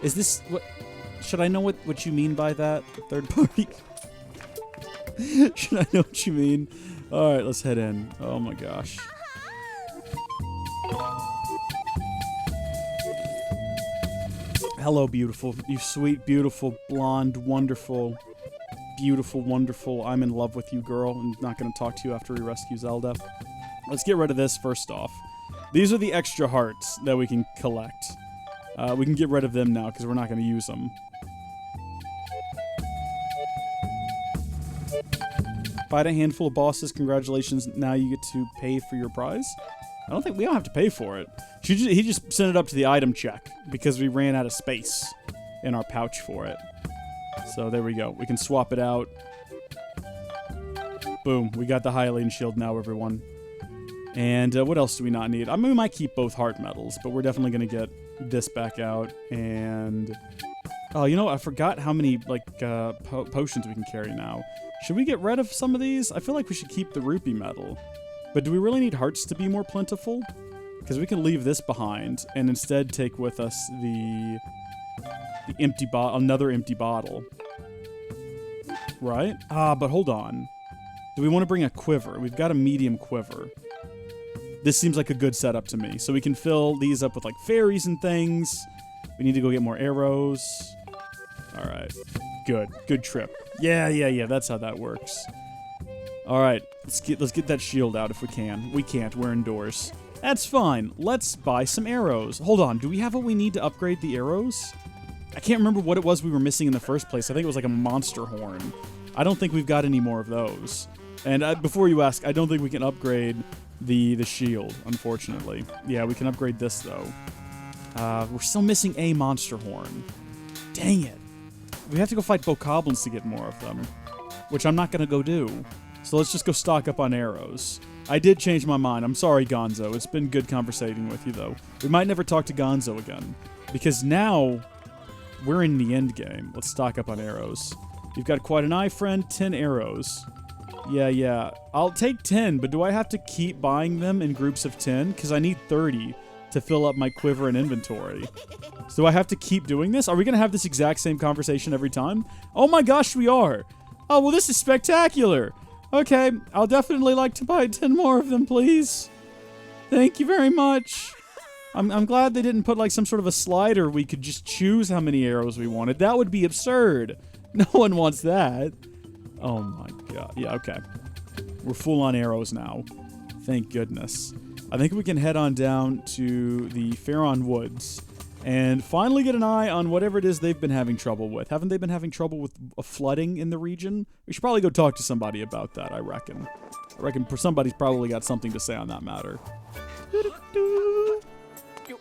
Is this... what? Should I know what you mean by that? Third party? Should I know what you mean? Alright, let's head in. Oh my gosh. Hello, beautiful. You sweet, beautiful, blonde, wonderful, beautiful, wonderful. I'm in love with you, girl. I'm not going to talk to you after we rescue Zelda. Let's get rid of this first off. These are the extra hearts that we can collect. We can get rid of them now because we're not going to use them. Fight a handful of bosses. Congratulations. Now you get to pay for your prize. I don't think we don't have to pay for it. He just sent it up to the item check because we ran out of space in our pouch for it. So there we go. We can swap it out. Boom. We got the Hylian shield now, everyone. And what else do we not need? I mean, we might keep both heart medals, but we're definitely going to get this back out. And oh, you know, I forgot how many like potions we can carry now. Should we get rid of some of these? I feel like we should keep the rupee medal. But do we really need hearts to be more plentiful? Because we can leave this behind and instead take with us the empty bottle, another empty bottle. Right? But hold on. Do we want to bring a quiver? We've got a medium quiver. This seems like a good setup to me. So we can fill these up with like fairies and things. We need to go get more arrows. All right. Good trip. Yeah. That's how that works. All right. Let's get that shield out if we can. We can't. We're indoors. That's fine. Let's buy some arrows. Hold on. Do we have what we need to upgrade the arrows? I can't remember what it was we were missing in the first place. I think it was like a monster horn. I don't think we've got any more of those. And before you ask, I don't think we can upgrade the shield, unfortunately. Yeah, we can upgrade this, though. We're still missing a monster horn. Dang it. We have to go fight bokoblins to get more of them, which I'm not going to go do. So let's just go stock up on arrows. I did change my mind. I'm sorry, Gonzo. It's been good conversating with you, though. We might never talk to Gonzo again, because now we're in the end game. Let's stock up on arrows. You've got quite an eye, friend. 10 arrows. Yeah. I'll take 10, but do I have to keep buying them in groups of 10? Because I need 30 to fill up my quiver and inventory. So do I have to keep doing this? Are we going to have this exact same conversation every time? Oh my gosh, we are. Oh, well, this is spectacular. Okay, I'll definitely like to buy 10 more of them, please. Thank you very much. I'm glad they didn't put like some sort of a slider we could just choose how many arrows we wanted. That would be absurd. No one wants that. Oh my god. Yeah, okay. We're full on arrows now. Thank goodness. I think we can head on down to the Faron Woods and finally get an eye on whatever it is they've been having trouble with. Haven't they been having trouble with flooding in the region? We should probably go talk to somebody about that, I reckon. I reckon somebody's probably got something to say on that matter.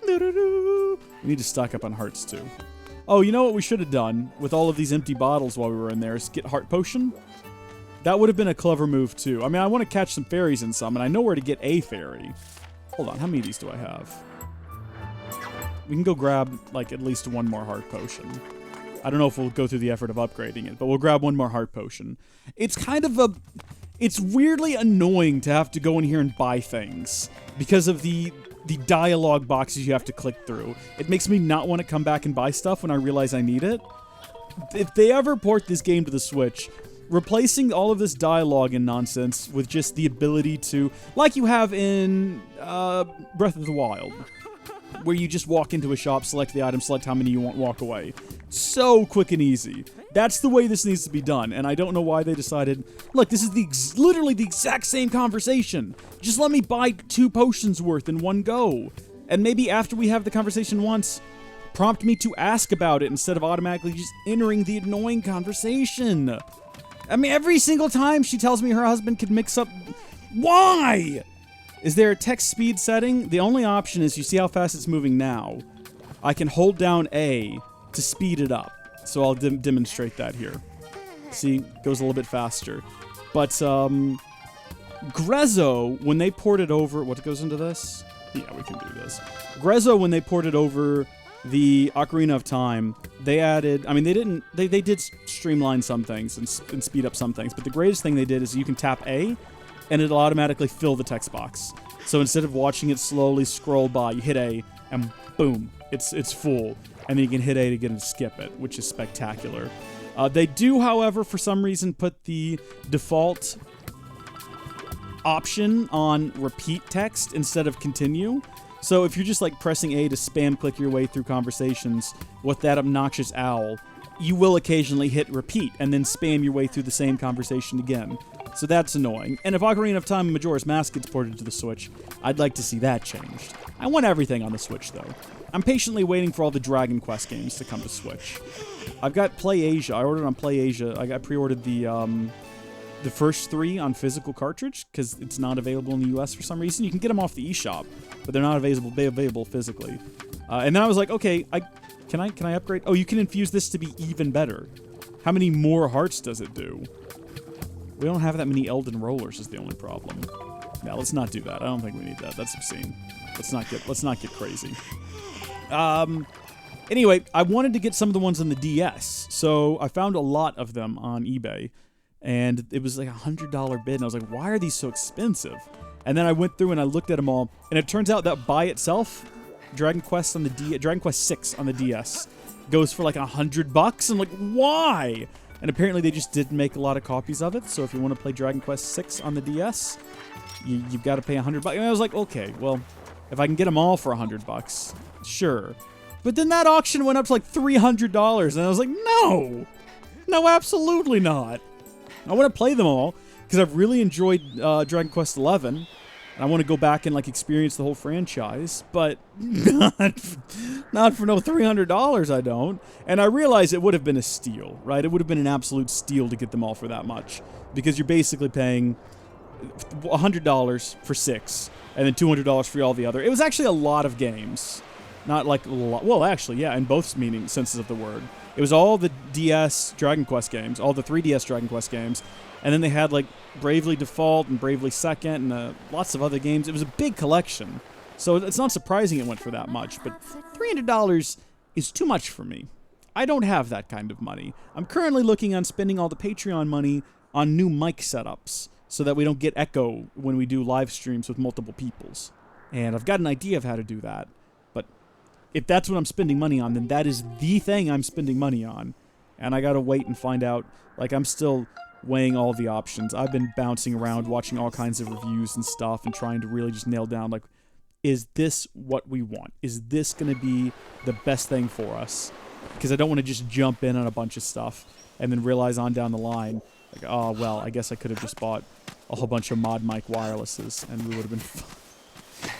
We need to stock up on hearts, too. Oh, you know what we should have done with all of these empty bottles while we were in there is get heart potion. That would have been a clever move, too. I mean, I want to catch some fairies in some, and I know where to get a fairy. Hold on, how many of these do I have? We can go grab, like, at least one more heart potion. I don't know if we'll go through the effort of upgrading it, but we'll grab one more heart potion. It's kind of a... It's weirdly annoying to have to go in here and buy things because of the dialogue boxes you have to click through. It makes me not want to come back and buy stuff when I realize I need it. If they ever port this game to the Switch, replacing all of this dialogue and nonsense with just the ability to, like you have in Breath of the Wild, where you just walk into a shop, select the item, select how many you want, walk away. So quick and easy. That's the way this needs to be done, and I don't know why they decided, look, this is literally the exact same conversation. Just let me buy 2 potions worth in one go. And maybe after we have the conversation once, prompt me to ask about it instead of automatically just entering the annoying conversation. I mean, every single time she tells me her husband could mix up... Why? Is there a text speed setting? The only option is, you see how fast it's moving now. I can hold down A to speed it up. So I'll demonstrate that here. See, goes a little bit faster. But Grezzo, when they ported over... What goes into this? Yeah, we can do this. Grezzo, when they ported over the Ocarina of Time, they added... I mean, they did streamline some things and speed up some things. But the greatest thing they did is you can tap A, and it'll automatically fill the text box. So instead of watching it slowly scroll by, you hit A, and boom, it's full. And then you can hit A to get and skip it, which is spectacular. They do, however, for some reason, put the default option on repeat text instead of continue. So if you're just like pressing A to spam click your way through conversations with that obnoxious owl, you will occasionally hit repeat and then spam your way through the same conversation again. So that's annoying. And if Ocarina of Time and Majora's Mask gets ported to the Switch, I'd like to see that changed. I want everything on the Switch, though. I'm patiently waiting for all the Dragon Quest games to come to Switch. I've got PlayAsia. I ordered on PlayAsia. I pre-ordered the first 3 on physical cartridge because it's not available in the US for some reason. You can get them off the eShop, but they're not available physically. And then I was like, okay, can I upgrade? Oh, you can infuse this to be even better. How many more hearts does it do? We don't have that many Elden Rollers is the only problem. Now let's not do that. I don't think we need that. That's obscene. Let's not get crazy. Anyway, I wanted to get some of the ones on the DS, so I found a lot of them on eBay, and it was like a $100 bid, and I was like, why are these so expensive? And then I went through and I looked at them all, and it turns out that by itself, Dragon Quest 6 on the DS goes for like $100. I'm like, why? And apparently they just didn't make a lot of copies of it, so if you want to play Dragon Quest 6 on the DS, you've got to pay $100. And I was like, okay, well, if I can get them all for $100, sure. But then that auction went up to like $300, and I was like, no, absolutely not. I want to play them all because I've really enjoyed Dragon Quest 11, and I want to go back and like experience the whole franchise, but not for no $300. I don't. And I realize it would have been a steal, right? It would have been an absolute steal to get them all for that much because you're basically paying $100 for 6 and then $200 for all the other. It was actually a lot of games. Not like a lot. Well, actually, yeah, in both senses of the word. It was all the DS Dragon Quest games, all the 3DS Dragon Quest games, and then they had like Bravely Default and Bravely Second and lots of other games. It was a big collection, so it's not surprising it went for that much, but $300 is too much for me. I don't have that kind of money. I'm currently looking on spending all the Patreon money on new mic setups so that we don't get echo when we do live streams with multiple peoples. And I've got an idea of how to do that. If that's what I'm spending money on, then that is the thing I'm spending money on. And I gotta wait and find out. Like, I'm still weighing all the options. I've been bouncing around, watching all kinds of reviews and stuff, and trying to really just nail down, like, is this what we want? Is this gonna be the best thing for us? Because I don't want to just jump in on a bunch of stuff and then realize on down the line, like, oh, well, I guess I could have just bought a whole bunch of mod mic wirelesses, and we would have been fine.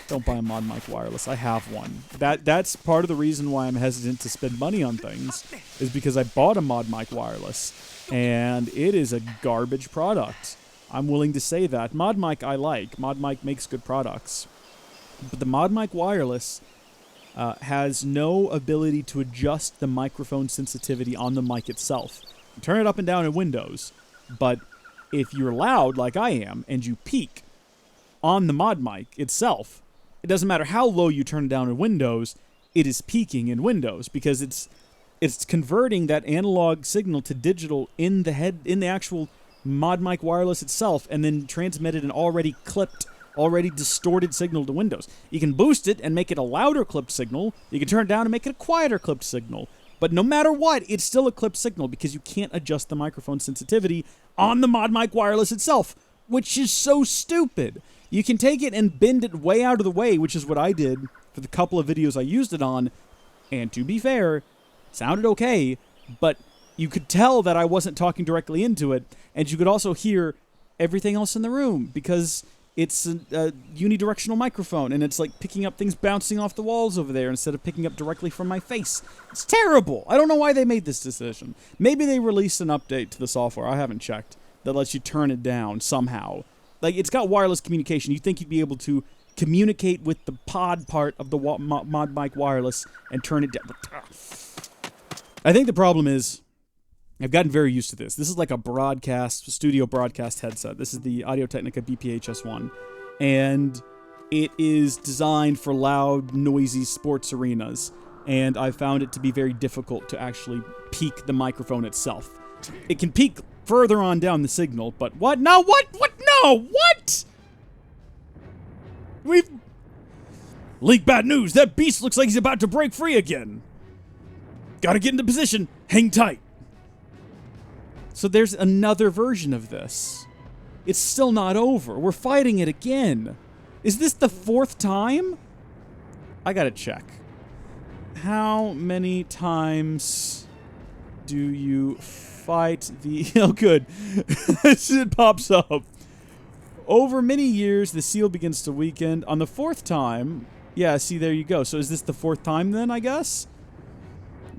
Don't buy a mod mic wireless. I have one. That's part of the reason why I'm hesitant to spend money on things, is because I bought a mod mic wireless, and it is a garbage product. I'm willing to say that. Mod mic I like. Mod mic makes good products. But the mod mic wireless has no ability to adjust the microphone sensitivity on the mic itself. You turn it up and down in Windows, but if you're loud like I am, and you peak on the mod mic itself, it doesn't matter how low you turn it down in Windows, it is peaking in Windows because it's converting that analog signal to digital in the actual mod mic wireless itself, and then transmitted an already distorted signal to Windows. You can boost it and make it a louder clipped signal. You can turn it down and make it a quieter clipped signal. But no matter what, it's still a clipped signal because you can't adjust the microphone sensitivity on the mod mic wireless itself, which is so stupid. You can take it and bend it way out of the way, which is what I did for the couple of videos I used it on, and to be fair, it sounded okay, but you could tell that I wasn't talking directly into it, and you could also hear everything else in the room, because it's a unidirectional microphone, and it's like picking up things bouncing off the walls over there instead of picking up directly from my face. It's terrible! I don't know why they made this decision. Maybe they released an update to the software, I haven't checked, that lets you turn it down somehow. Like, it's got wireless communication. You'd think you'd be able to communicate with the pod part of the mod mic wireless and turn it down. I think the problem is, I've gotten very used to this. This is like a studio broadcast headset. This is the Audio-Technica BPHS-1. And it is designed for loud, noisy sports arenas. And I found it to be very difficult to actually peak the microphone itself. It can peak further on down the signal, but what? No, what? What? No, what? We've leaked bad news. That beast looks like he's about to break free again. Gotta get into position. Hang tight. So there's another version of this. It's still not over. We're fighting it again. Is this the 4th time? I gotta check. How many times do you fight the... Oh, good. It pops up. Over many years, the seal begins to weaken. On the 4th time... Yeah, see, there you go. So is this the 4th time then, I guess?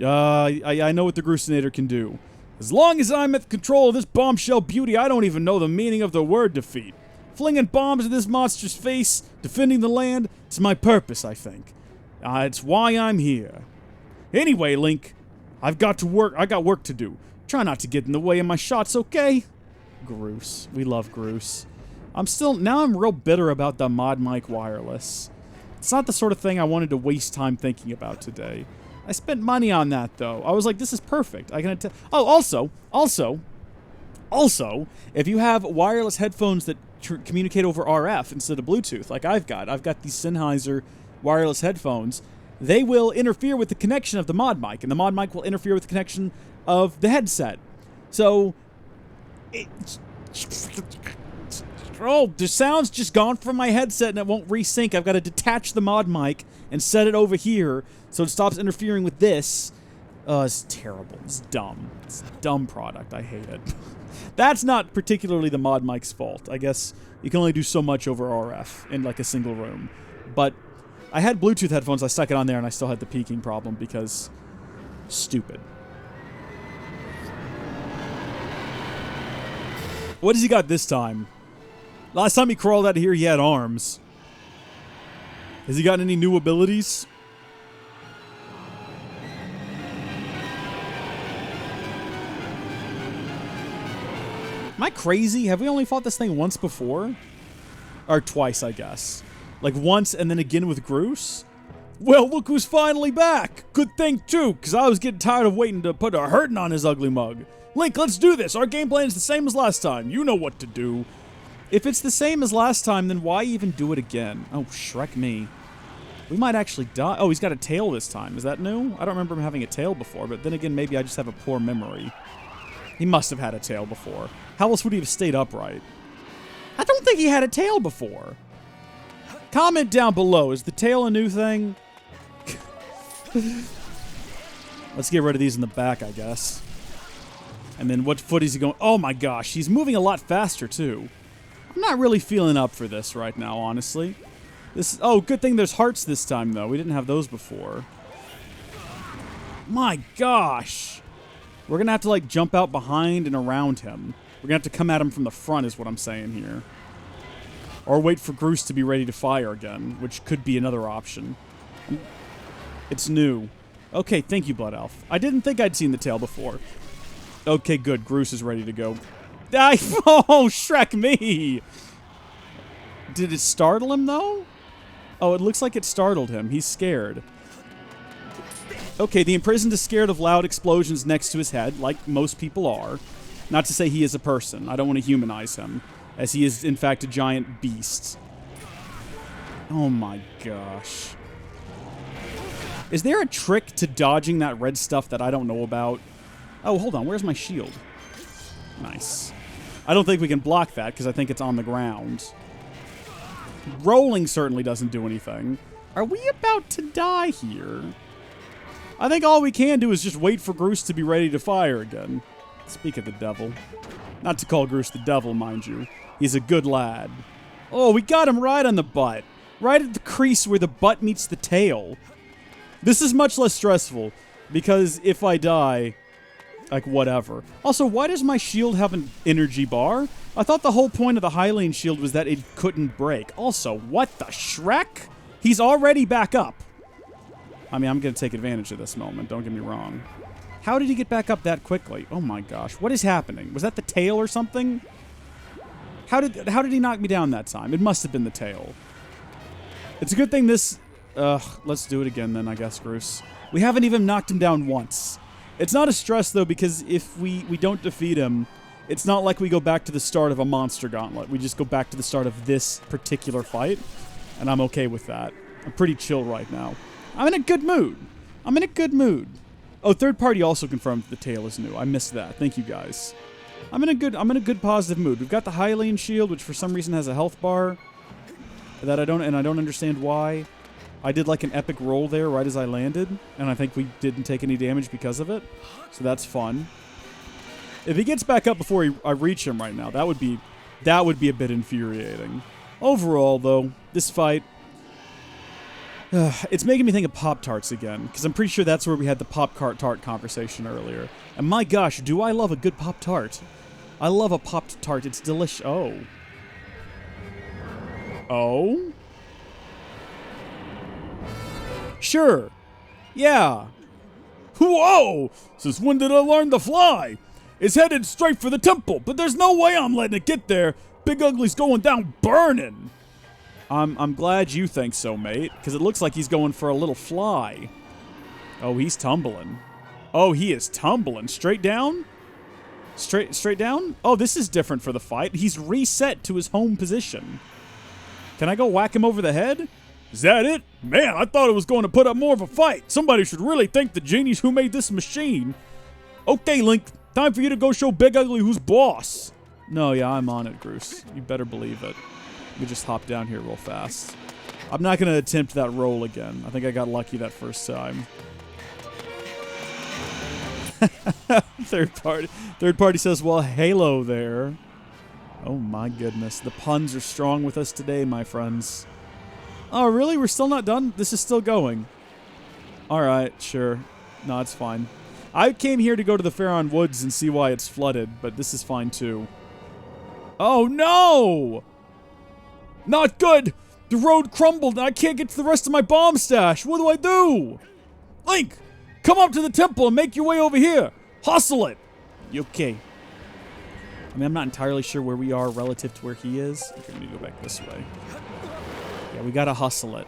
I know what the Grucinator can do. As long as I'm at control of this bombshell beauty, I don't even know the meaning of the word defeat. Flinging bombs at this monster's face, defending the land, it's my purpose, I think. It's why I'm here. Anyway, Link, I got work to do. Try not to get in the way of my shots, okay? Groose. We love Groose. Now I'm real bitter about the Mod Mic wireless. It's not the sort of thing I wanted to waste time thinking about today. I spent money on that, though. I was like, this is perfect. I can also, if you have wireless headphones that communicate over RF instead of Bluetooth, like I've got these Sennheiser wireless headphones, they will interfere with the connection of the Mod Mic, and the Mod Mic will interfere with the connection of the headset. So, the sound's just gone from my headset and it won't resync. I've got to detach the Mod Mic and set it over here so it stops interfering with this. It's terrible. It's dumb. It's a dumb product. I hate it. That's not particularly the Mod Mic's fault. I guess you can only do so much over RF in like a single room. But I had Bluetooth headphones. I stuck it on there and I still had the peaking problem because stupid. What has he got this time? Last time he crawled out of here, he had arms. Has he gotten any new abilities? Am I crazy? Have we only fought this thing once before? Or twice, I guess. Like once and then again with Groose? Well, look who's finally back! Good thing, too, because I was getting tired of waiting to put a hurting on his ugly mug. Link, let's do this! Our game plan is the same as last time. You know what to do. If it's the same as last time, then why even do it again? Oh, Shrek me. We might actually die. Oh, he's got a tail this time. Is that new? I don't remember him having a tail before, but then again, maybe I just have a poor memory. He must have had a tail before. How else would he have stayed upright? I don't think he had a tail before. Comment down below. Is the tail a new thing? Let's get rid of these in the back, I guess. And then what foot is he going? Oh my gosh, he's moving a lot faster, too. I'm not really feeling up for this right now, honestly. Oh, good thing there's hearts this time, though. We didn't have those before. My gosh. We're going to have to, like, jump out behind and around him. We're going to have to come at him from the front is what I'm saying here. Or wait for Groose to be ready to fire again, which could be another option. It's new. Okay, thank you, Blood Elf. I didn't think I'd seen the tail before. Okay, good. Groose is ready to go. Oh, Shrek me! Did it startle him, though? Oh, it looks like it startled him. He's scared. Okay, the imprisoned is scared of loud explosions next to his head, like most people are. Not to say he is a person. I don't want to humanize him, as he is, in fact, a giant beast. Oh my gosh. Is there a trick to dodging that red stuff that I don't know about? Oh, hold on. Where's my shield? Nice. I don't think we can block that because I think it's on the ground. Rolling certainly doesn't do anything. Are we about to die here? I think all we can do is just wait for Groose to be ready to fire again. Speak of the devil. Not to call Groose the devil, mind you. He's a good lad. Oh, we got him right on the butt. Right at the crease where the butt meets the tail. This is much less stressful because if I die... like, whatever. Also, why does my shield have an energy bar? I thought the whole point of the Hylian shield was that it couldn't break. Also, what the Shrek? He's already back up. I mean, I'm going to take advantage of this moment. Don't get me wrong. How did he get back up that quickly? Oh my gosh. What is happening? Was that the tail or something? How did he knock me down that time? It must have been the tail. It's a good thing this... let's do it again then, I guess, Groose. We haven't even knocked him down once. It's not a stress, though, because if we don't defeat him, it's not like we go back to the start of a monster gauntlet. We just go back to the start of this particular fight, and I'm okay with that. I'm pretty chill right now. I'm in a good mood. I'm in a good mood. Oh, third party also confirmed the tail is new. I missed that. Thank you, guys. I'm in a good positive mood. We've got the Hylian shield, which for some reason has a health bar that I don't understand why. I did like an epic roll there right as I landed, and I think we didn't take any damage because of it. So that's fun. If he gets back up before I reach him right now, that would be a bit infuriating. Overall, though, this fight, it's making me think of Pop-Tarts again, because I'm pretty sure that's where we had the Pop-Tart conversation earlier. And my gosh, do I love a good Pop-Tart. I love a Pop-Tart. It's delicious. Oh. Oh? Sure. Yeah. Whoa! Since when did I learn to fly? It's headed straight for the temple, but there's no way I'm letting it get there. Big Ugly's going down burning. I'm glad you think so, mate, because it looks like he's going for a little fly. Oh, he's tumbling. Oh, he is tumbling. Straight down? Straight down? Oh, this is different for the fight. He's reset to his home position. Can I go whack him over the head? Is that it? Man, I thought it was going to put up more of a fight. Somebody should really thank the genies who made this machine. Okay, Link, time for you to go show Big Ugly who's boss. No, yeah, I'm on it, Groose. You better believe it. Let me just hop down here real fast. I'm not going to attempt that roll again. I think I got lucky that first time. Third party says, well, Halo there. Oh my goodness. The puns are strong with us today, my friends. Oh, really? We're still not done? This is still going. Alright, sure. No, it's fine. I came here to go to the Pharaoh Woods and see why it's flooded, but this is fine too. Oh no! Not good! The road crumbled and I can't get to the rest of my bomb stash. What do I do? Link, come up to the temple and make your way over here. Hustle it. You okay? I mean, I'm not entirely sure where we are relative to where he is. Okay, let me go back this way. Yeah, we gotta hustle it.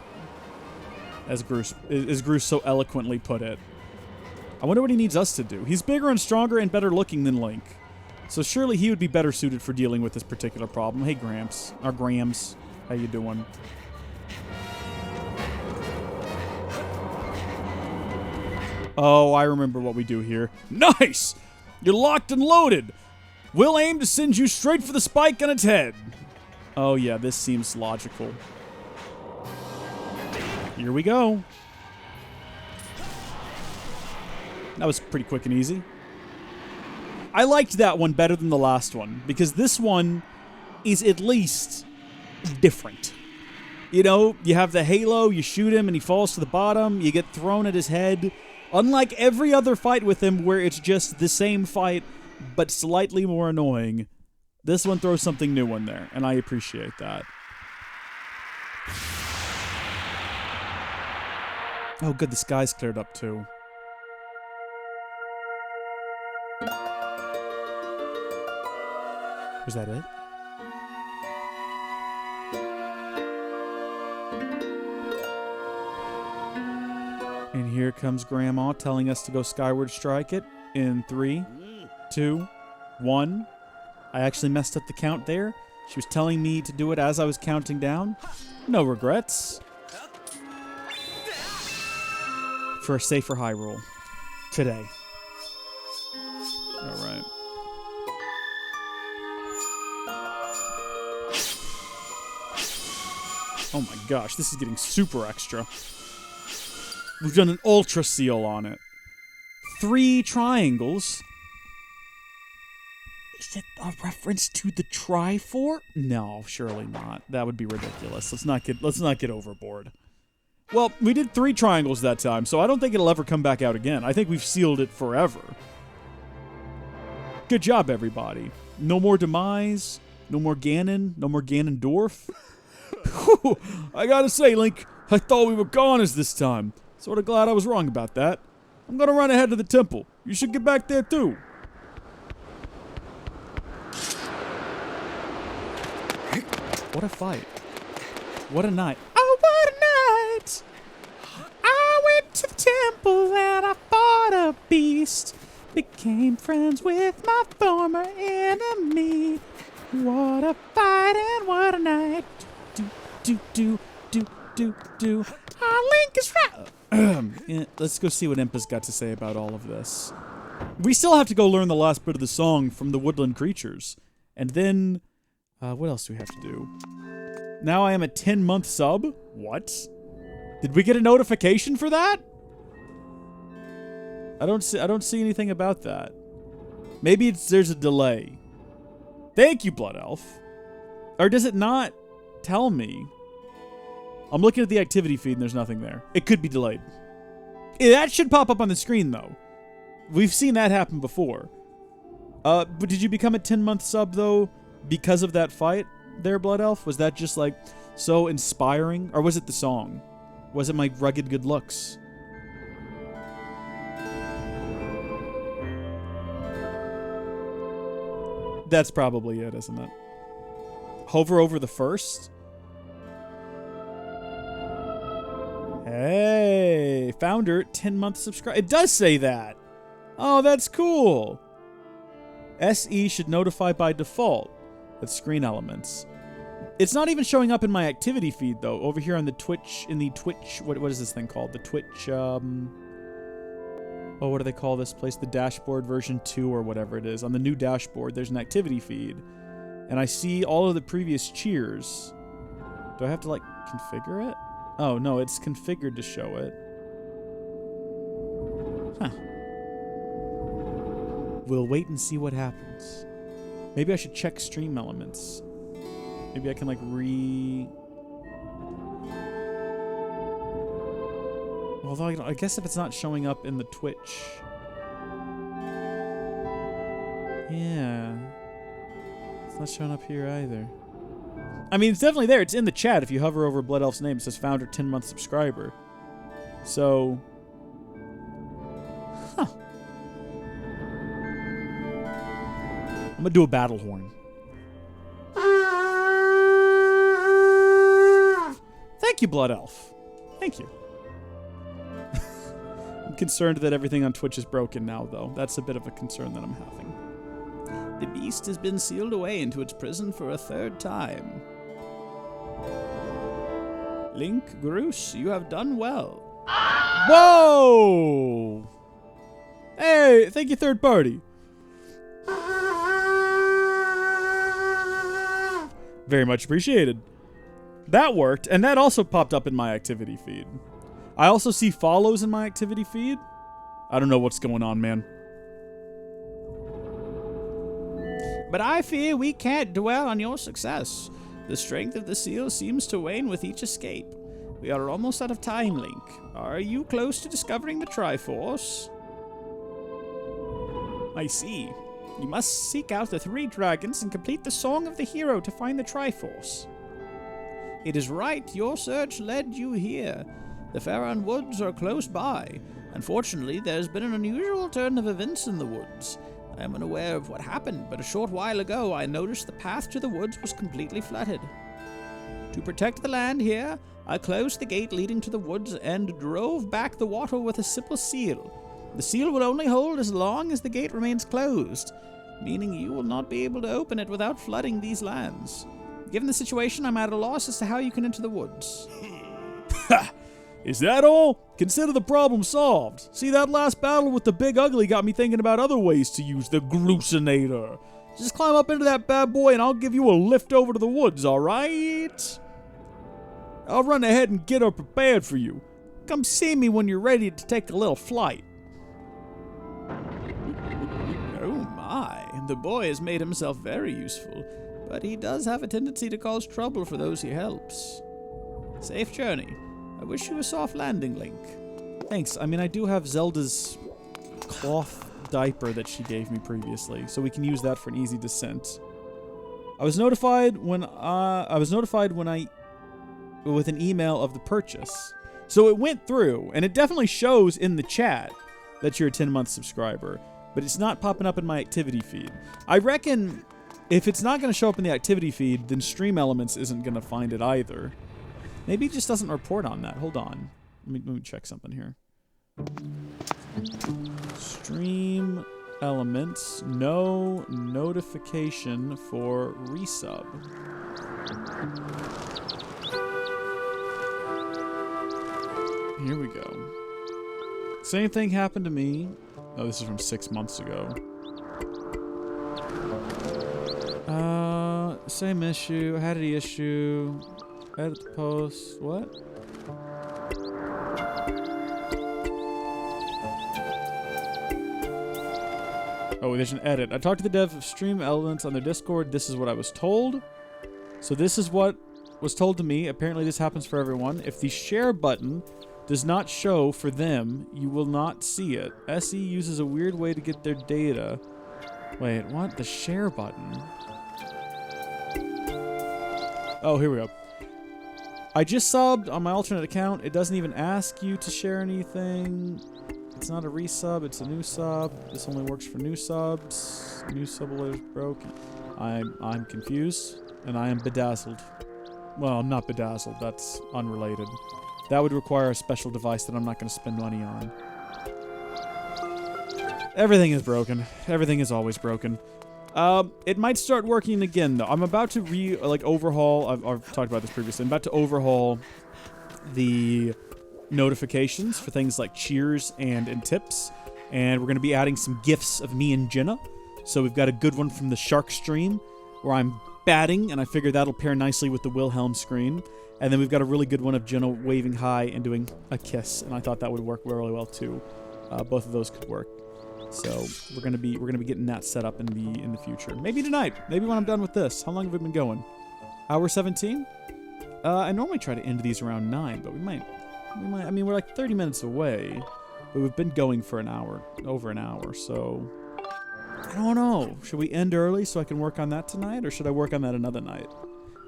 As Groose so eloquently put it. I wonder what he needs us to do. He's bigger and stronger and better looking than Link. So surely he would be better suited for dealing with this particular problem. Hey, Gramps. Or Grams. How you doing? Oh, I remember what we do here. Nice! You're locked and loaded. We'll aim to send you straight for the spike on its head. Oh, yeah, this seems logical. Here we go. That was pretty quick and easy. I liked that one better than the last one, because this one is at least different. You know, you have the halo, you shoot him and he falls to the bottom, you get thrown at his head. Unlike every other fight with him where it's just the same fight, but slightly more annoying, this one throws something new in there, and I appreciate that. Oh, good, the sky's cleared up, too. Was that it? And here comes Grandma telling us to go Skyward strike it in 3, 2, 1. I actually messed up the count there. She was telling me to do it as I was counting down. No regrets. For a safer high roll. Today. Alright. Oh my gosh, this is getting super extra. We've done an ultra seal on it. 3 triangles. Is it a reference to the Triforce? No, surely not. That would be ridiculous. Let's not get overboard. Well, we did 3 triangles that time, so I don't think it'll ever come back out again. I think we've sealed it forever. Good job, everybody. No more Demise, no more Ganon, no more Ganondorf. Whew, I gotta say, Link, I thought we were goners this time. Sort of glad I was wrong about that. I'm gonna run ahead to the temple. You should get back there, too. What a fight. What a night. Oh, what a night! I went to the temple and I fought a beast. Became friends with my former enemy. What a fight and what a night. Do. Our Link is right. Let's go see what Impa's got to say about all of this. We still have to go learn the last bit of the song from the woodland creatures. And then, what else do we have to do? Now I am a 10-month sub? What? Did we get a notification for that? I don't see anything about that. Maybe there's a delay. Thank you, Blood Elf. Or does it not tell me? I'm looking at the activity feed and there's nothing there. It could be delayed. That should pop up on the screen, though. We've seen that happen before. But did you become a 10-month sub, though, because of that fight there, Blood Elf? Was that just, like, so inspiring? Or was it the song? Was it my rugged good looks? That's probably it, isn't it? Hover over the first? Hey, founder, 10-month subscribe. It does say that. Oh, that's cool. SE should notify by default. That's screen elements. It's not even showing up in my activity feed, though. Over here on the Twitch, what is this thing called? The Twitch, oh, what do they call this place? The dashboard version 2 or whatever it is. On the new dashboard, there's an activity feed. And I see all of the previous cheers. Do I have to, like, configure it? Oh, no, it's configured to show it. Huh. We'll wait and see what happens. Maybe I should check stream elements. Maybe I can, like, Although, I guess if it's not showing up in the Twitch... Yeah. It's not showing up here either. I mean, it's definitely there. It's in the chat. If you hover over Blood Elf's name, it says founder 10-month subscriber. So... Huh. I'm gonna do a battle horn. Thank you, Blood Elf. Thank you. I'm concerned that everything on Twitch is broken now, though. That's a bit of a concern that I'm having. The beast has been sealed away into its prison for a third time. Link, Groose, you have done well. Whoa! Hey, thank you, third party. Very much appreciated. That worked, and that also popped up in my activity feed. I also see follows in my activity feed. I don't know what's going on, man. But I fear we can't dwell on your success. The strength of the seal seems to wane with each escape. We are almost out of time, Link. Are you close to discovering the Triforce? I see. You must seek out the 3 dragons and complete the Song of the Hero to find the Triforce. It is right, your search led you here. The Faron Woods are close by. Unfortunately, there has been an unusual turn of events in the woods. I am unaware of what happened, but a short while ago I noticed the path to the woods was completely flooded. To protect the land here, I closed the gate leading to the woods and drove back the water with a simple seal. The seal will only hold as long as the gate remains closed, meaning you will not be able to open it without flooding these lands. Given the situation, I'm at a loss as to how you can enter the woods. Ha! Is that all? Consider the problem solved. See, that last battle with the Big Ugly got me thinking about other ways to use the Groosinator. Just climb up into that bad boy and I'll give you a lift over to the woods, alright? I'll run ahead and get her prepared for you. Come see me when you're ready to take a little flight. Oh my, the boy has made himself very useful, but he does have a tendency to cause trouble for those he helps. Safe journey. I wish you a soft landing, Link. Thanks. I mean, I do have Zelda's cloth diaper that she gave me previously, so we can use that for an easy descent. I was notified with an email of the purchase. So it went through, and it definitely shows in the chat that you're a 10-month subscriber, but it's not popping up in my activity feed. I reckon if it's not going to show up in the activity feed, then Stream Elements isn't going to find it either. Maybe it just doesn't report on that. Hold on. Let me check something here. Stream Elements, no notification for resub. Here we go. Same thing happened to me. Oh, this is from 6 months ago. Same issue. Had the issue. Edit the post. What? Oh, there's an edit. I talked to the dev of Stream Elements on their Discord. This is what I was told. So this is what was told to me. Apparently this happens for everyone. If the share button does not show for them, you will not see it. SE uses a weird way to get their data. Wait, what? The share button? Oh, here we go. I just subbed on my alternate account. It doesn't even ask you to share anything. It's not a resub, it's a new sub. This only works for new subs. New sub alert's broken. I'm confused, and I am bedazzled. Well, I'm not bedazzled, that's unrelated. That would require a special device that I'm not going to spend money on. Everything is broken. Everything is always broken. It might start working again, though. I'm about to overhaul. I've talked about this previously. I'm about to overhaul the notifications for things like cheers and tips. And we're going to be adding some gifs of me and Jenna. So we've got a good one from the shark stream where I'm batting, and I figure that'll pair nicely with the Wilhelm screen. And then we've got a really good one of Jenna waving hi and doing a kiss, and I thought that would work really well too. Both of those could work. So we're gonna be getting that set up in the future. Maybe tonight. Maybe when I'm done with this. How long have we been going? Hour 17? I normally try to end these around 9, but we might. I mean, we're like 30 minutes away, but we've been going for an hour, over an hour. So I don't know. Should we end early so I can work on that tonight, or should I work on that another night?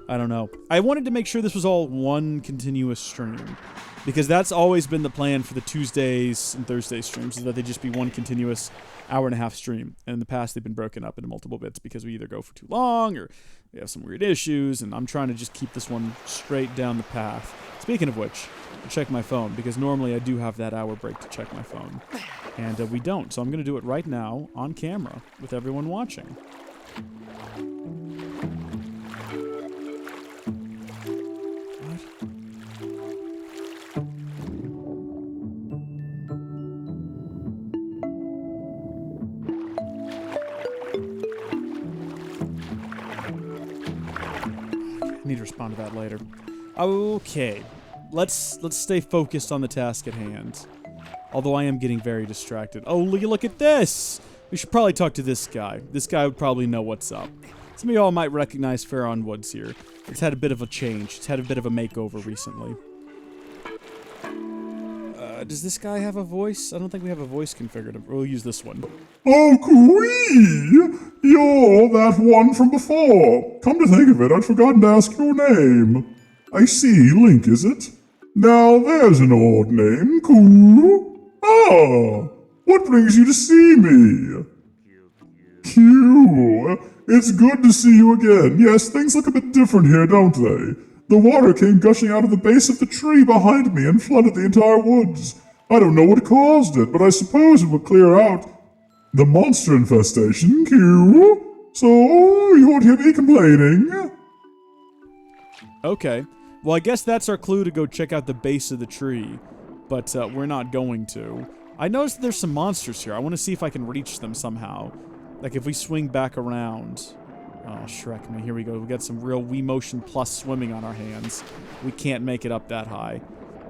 I don't know. I wanted to make sure this was all one continuous stream, because that's always been the plan for the Tuesdays and Thursday streams, is that they just be one continuous hour-and-a-half stream. And in the past, they've been broken up into multiple bits because we either go for too long or we have some weird issues, and I'm trying to just keep this one straight down the path. Speaking of which, I'll check my phone, because normally I do have that hour break to check my phone. And we don't, so I'm going to do it right now on camera with everyone watching. I need to respond to that later. Okay, let's stay focused on the task at hand. Although I am getting very distracted. Oh, look at this! We should probably talk to this guy. This guy would probably know what's up. Some of y'all might recognize Farron Woods here. It's had a bit of a change. It's had a bit of a makeover recently. Does this guy have a voice? I don't think we have a voice configured. We'll use this one. Oh, Quee! You're that one from before. Come to think of it, I'd forgotten to ask your name. I see, Link, is it? Now there's an odd name, Coo. Ah, what brings you to see me? Q. It's good to see you again. Yes, things look a bit different here, don't they? The water came gushing out of the base of the tree behind me and flooded the entire woods. I don't know what caused it, but I suppose it will clear out the monster infestation, Q. So, you won't hear me complaining. Okay. Well, I guess that's our clue to go check out the base of the tree. But we're not going to. I noticed that there's some monsters here. I want to see if I can reach them somehow. Like if we swing back around. Oh, Shrek me. Here we go. We got some real Wii Motion Plus swimming on our hands. We can't make it up that high.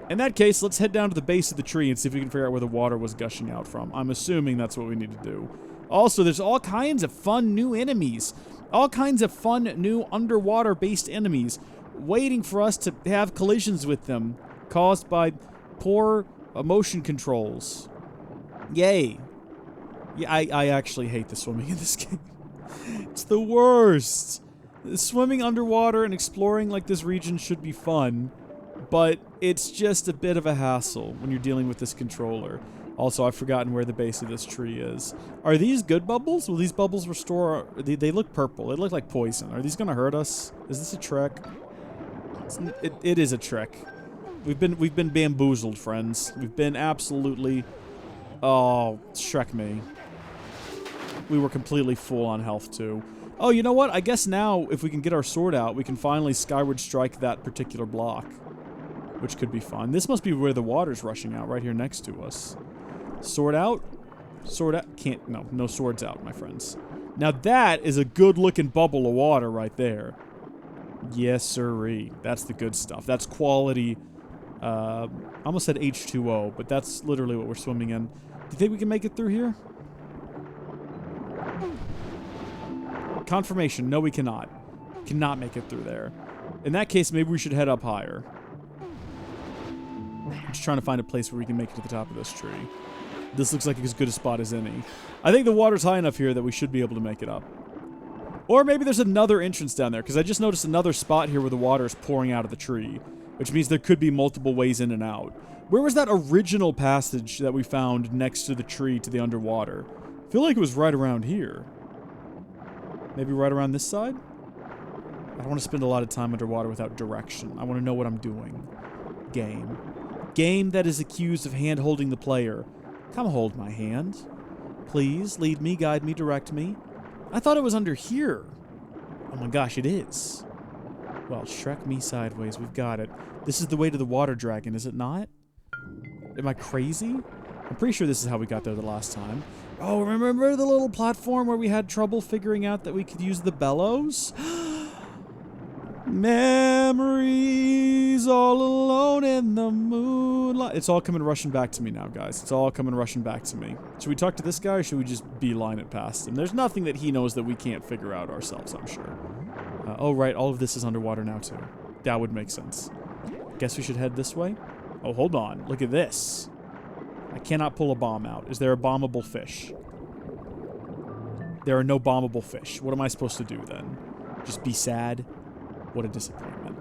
In that case, let's head down to the base of the tree and see if we can figure out where the water was gushing out from. I'm assuming that's what we need to do. Also, there's all kinds of fun new enemies. All kinds of fun new underwater-based enemies waiting for us to have collisions with them caused by poor motion controls. Yay. Yeah, I actually hate the swimming in this game. It's the worst. Swimming underwater and exploring like this region should be fun, but it's just a bit of a hassle when you're dealing with this controller. Also, I've forgotten where the base of this tree is. Are these good bubbles? Will these bubbles restore... They look purple. They look like poison. Are these gonna hurt us? Is this a trick? It is a trick. We've been bamboozled, friends. We've been absolutely... Oh, Shrek me. We were completely full on health, too. Oh, you know what? I guess now, if we can get our sword out, we can finally Skyward strike that particular block. Which could be fun. This must be where the water's rushing out, right here next to us. Sword out? Sword out? Can't... No swords out, my friends. Now that is a good-looking bubble of water right there. Yes, sirree. That's the good stuff. That's quality I almost said H2O, but that's literally what we're swimming in. Do you think we can make it through here? Confirmation. No, we cannot. Cannot make it through there. In that case, maybe we should head up higher. I'm just trying to find a place where we can make it to the top of this tree. This looks like as good a spot as any. I think the water's high enough here that we should be able to make it up. Or maybe there's another entrance down there, because I just noticed another spot here where the water is pouring out of the tree, which means there could be multiple ways in and out. Where was that original passage that we found next to the tree to the underwater? I feel like it was right around here. Maybe right around this side? I don't want to spend a lot of time underwater without direction. I want to know what I'm doing. Game. Game that is accused of hand-holding the player. Come hold my hand. Please, lead me, guide me, direct me. I thought it was under here. Oh my gosh, it is. Well, Shrek me sideways. We've got it. This is the way to the water dragon, is it not? Am I crazy? I'm pretty sure this is how we got there the last time. Oh, remember the little platform where we had trouble figuring out that we could use the bellows? Memories all alone in the moonlight. It's all coming rushing back to me now, guys. It's all coming rushing back to me. Should we talk to this guy or should we just beeline it past him? There's nothing that he knows that we can't figure out ourselves, I'm sure. Oh, right. All of this is underwater now, too. That would make sense. Guess we should head this way? Oh, hold on. Look at this. I cannot pull a bomb out. Is there a bombable fish? There are no bombable fish. What am I supposed to do, then? Just be sad? What a disappointment.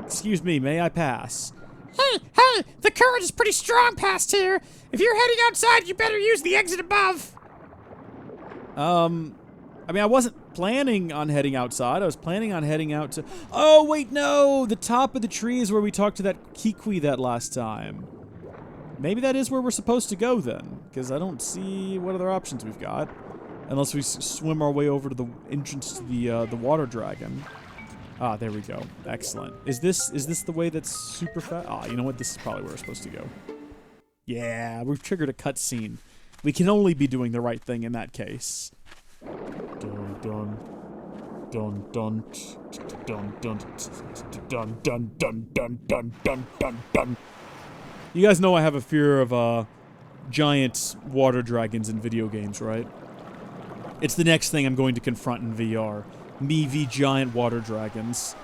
Excuse me, may I pass? Hey, the current is pretty strong past here. If you're heading outside, you better use the exit above. I mean, I wasn't planning on heading outside. I was planning on heading out to... Oh, wait, no! The top of the tree is where we talked to that Kikwi that last time. Maybe that is where we're supposed to go, then. Because I don't see what other options we've got. Unless we swim our way over to the entrance to the water dragon. Ah, there we go. Excellent. Is this the way that's super fast? Ah, you know what? This is probably where we're supposed to go. Yeah, we've triggered a cutscene. We can only be doing the right thing in that case. Dun dun dun dun dun dun dun dun dun dun dun dun dun dun. You guys know I have a fear of giant water dragons in video games, right? It's the next thing I'm going to confront in VR. Me v giant water dragons.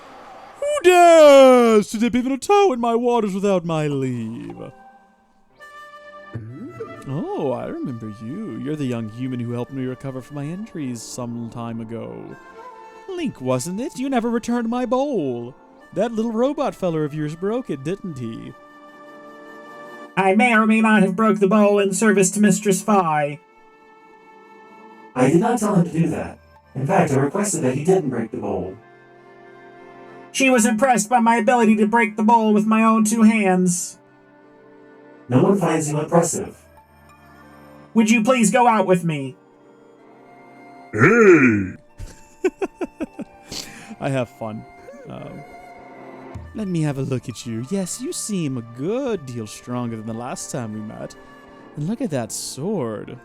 Who dares to dip even a toe in my waters without my leave? Oh, I remember you. You're the young human who helped me recover from my injuries some time ago. Link, wasn't it? You never returned my bowl. That little robot feller of yours broke it, didn't he? I may or may not have broke the bowl in service to Mistress Fi. I did not tell him to do that. In fact, I requested that he didn't break the bowl. She was impressed by my ability to break the bowl with my own 2 hands. No one finds you impressive. Would you please go out with me? Hey! I have fun. Let me have a look at you. Yes, you seem a good deal stronger than the last time we met. And look at that sword.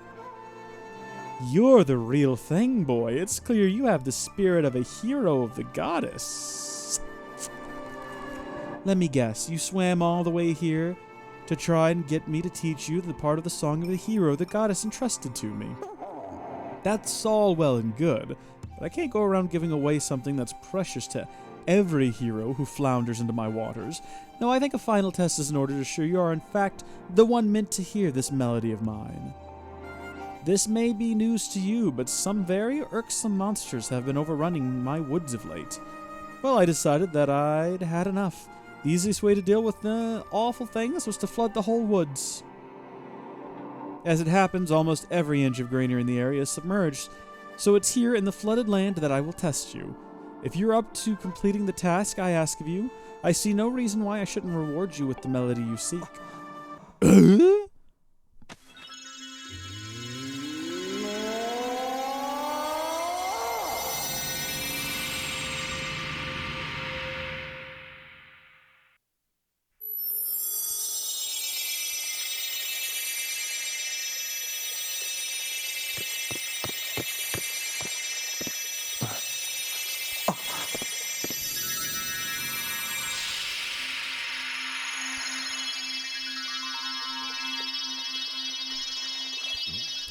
You're the real thing, boy. It's clear you have the spirit of a hero of the goddess. Let me guess, you swam all the way here to try and get me to teach you the part of the song of the hero the goddess entrusted to me. That's all well and good, but I can't go around giving away something that's precious to every hero who flounders into my waters. No, I think a final test is in order to show you are in fact the one meant to hear this melody of mine. This may be news to you, but some very irksome monsters have been overrunning my woods of late. Well, I decided that I'd had enough. The easiest way to deal with the awful things was to flood the whole woods. As it happens, almost every inch of greenery in the area is submerged, so it's here in the flooded land that I will test you. If you're up to completing the task I ask of you, I see no reason why I shouldn't reward you with the melody you seek.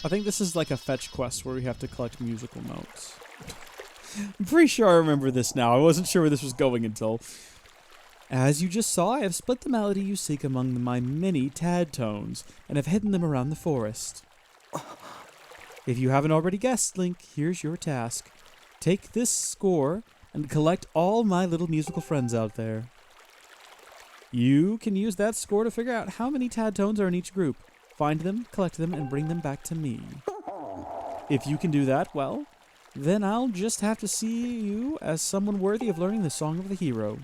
I think this is like a fetch quest where we have to collect musical notes. I'm pretty sure I remember this now. I wasn't sure where this was going until... As you just saw, I have split the melody you seek among my many tad tones, and have hidden them around the forest. If you haven't already guessed, Link, here's your task. Take this score and collect all my little musical friends out there. You can use that score to figure out how many tad tones are in each group. Find them, collect them, and bring them back to me. If you can do that, well, then I'll just have to see you as someone worthy of learning the song of the hero.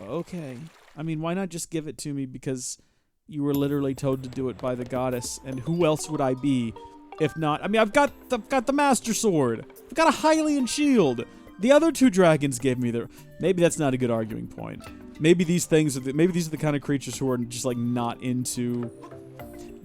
Okay. I mean, why not just give it to me because you were literally told to do it by the goddess, and who else would I be if not? I mean, I've got the Master Sword. I've got a Hylian shield. The other two dragons gave me their... Maybe that's not a good arguing point. Maybe these things are maybe these are the kind of creatures who are just like not into...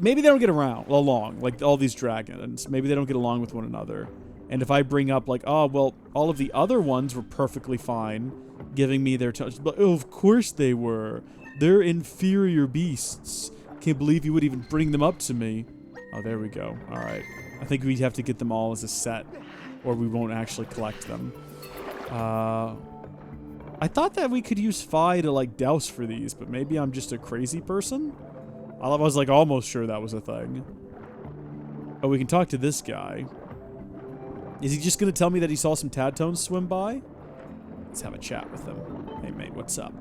Maybe they don't get along, like all these dragons. Maybe they don't get along with one another. And if I bring up like, oh, well, all of the other ones were perfectly fine giving me their touch. But oh, of course they were. They're inferior beasts. Can't believe you would even bring them up to me. Oh, there we go. All right. I think we'd have to get them all as a set, or we won't actually collect them. I thought that we could use Phi to, like, douse for these, but maybe I'm just a crazy person? I was, like, almost sure that was a thing. Oh, we can talk to this guy. Is he just gonna tell me that he saw some tad tones swim by? Let's have a chat with him. Hey, mate, what's up?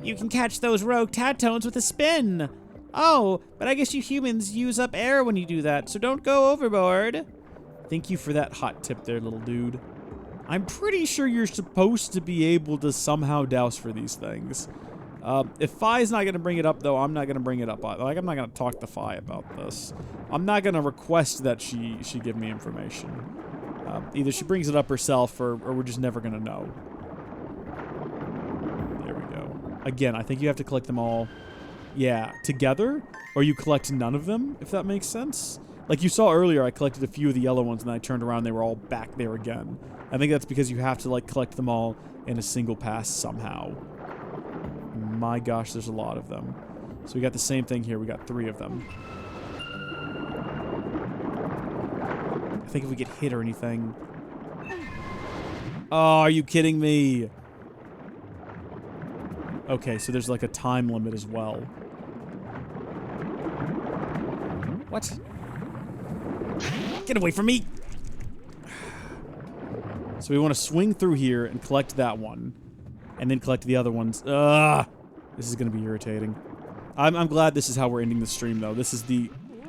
You can catch those rogue tad tones with a spin. Oh, but I guess you humans use up air when you do that, so don't go overboard. Thank you for that hot tip there, little dude. I'm pretty sure you're supposed to be able to somehow douse for these things. If Phi's not going to bring it up, though, I'm not going to bring it up. Like, I'm not going to talk to Phi about this. I'm not going to request that she give me information. Either she brings it up herself, or we're just never going to know. There we go. Again, I think you have to collect them all, yeah, together, or you collect none of them, if that makes sense. Like you saw earlier, I collected a few of the yellow ones, and then I turned around, and they were all back there again. I think that's because you have to, like, collect them all in a single pass somehow. My gosh, there's a lot of them. So we got the same thing here. We got 3 of them. I think if we get hit or anything... Oh, are you kidding me? Okay, so there's, like, a time limit as well. What? Get away from me! So we want to swing through here and collect that one. And then collect the other ones. Ugh! This is going to be irritating. I'm glad this is how we're ending the stream, though. This is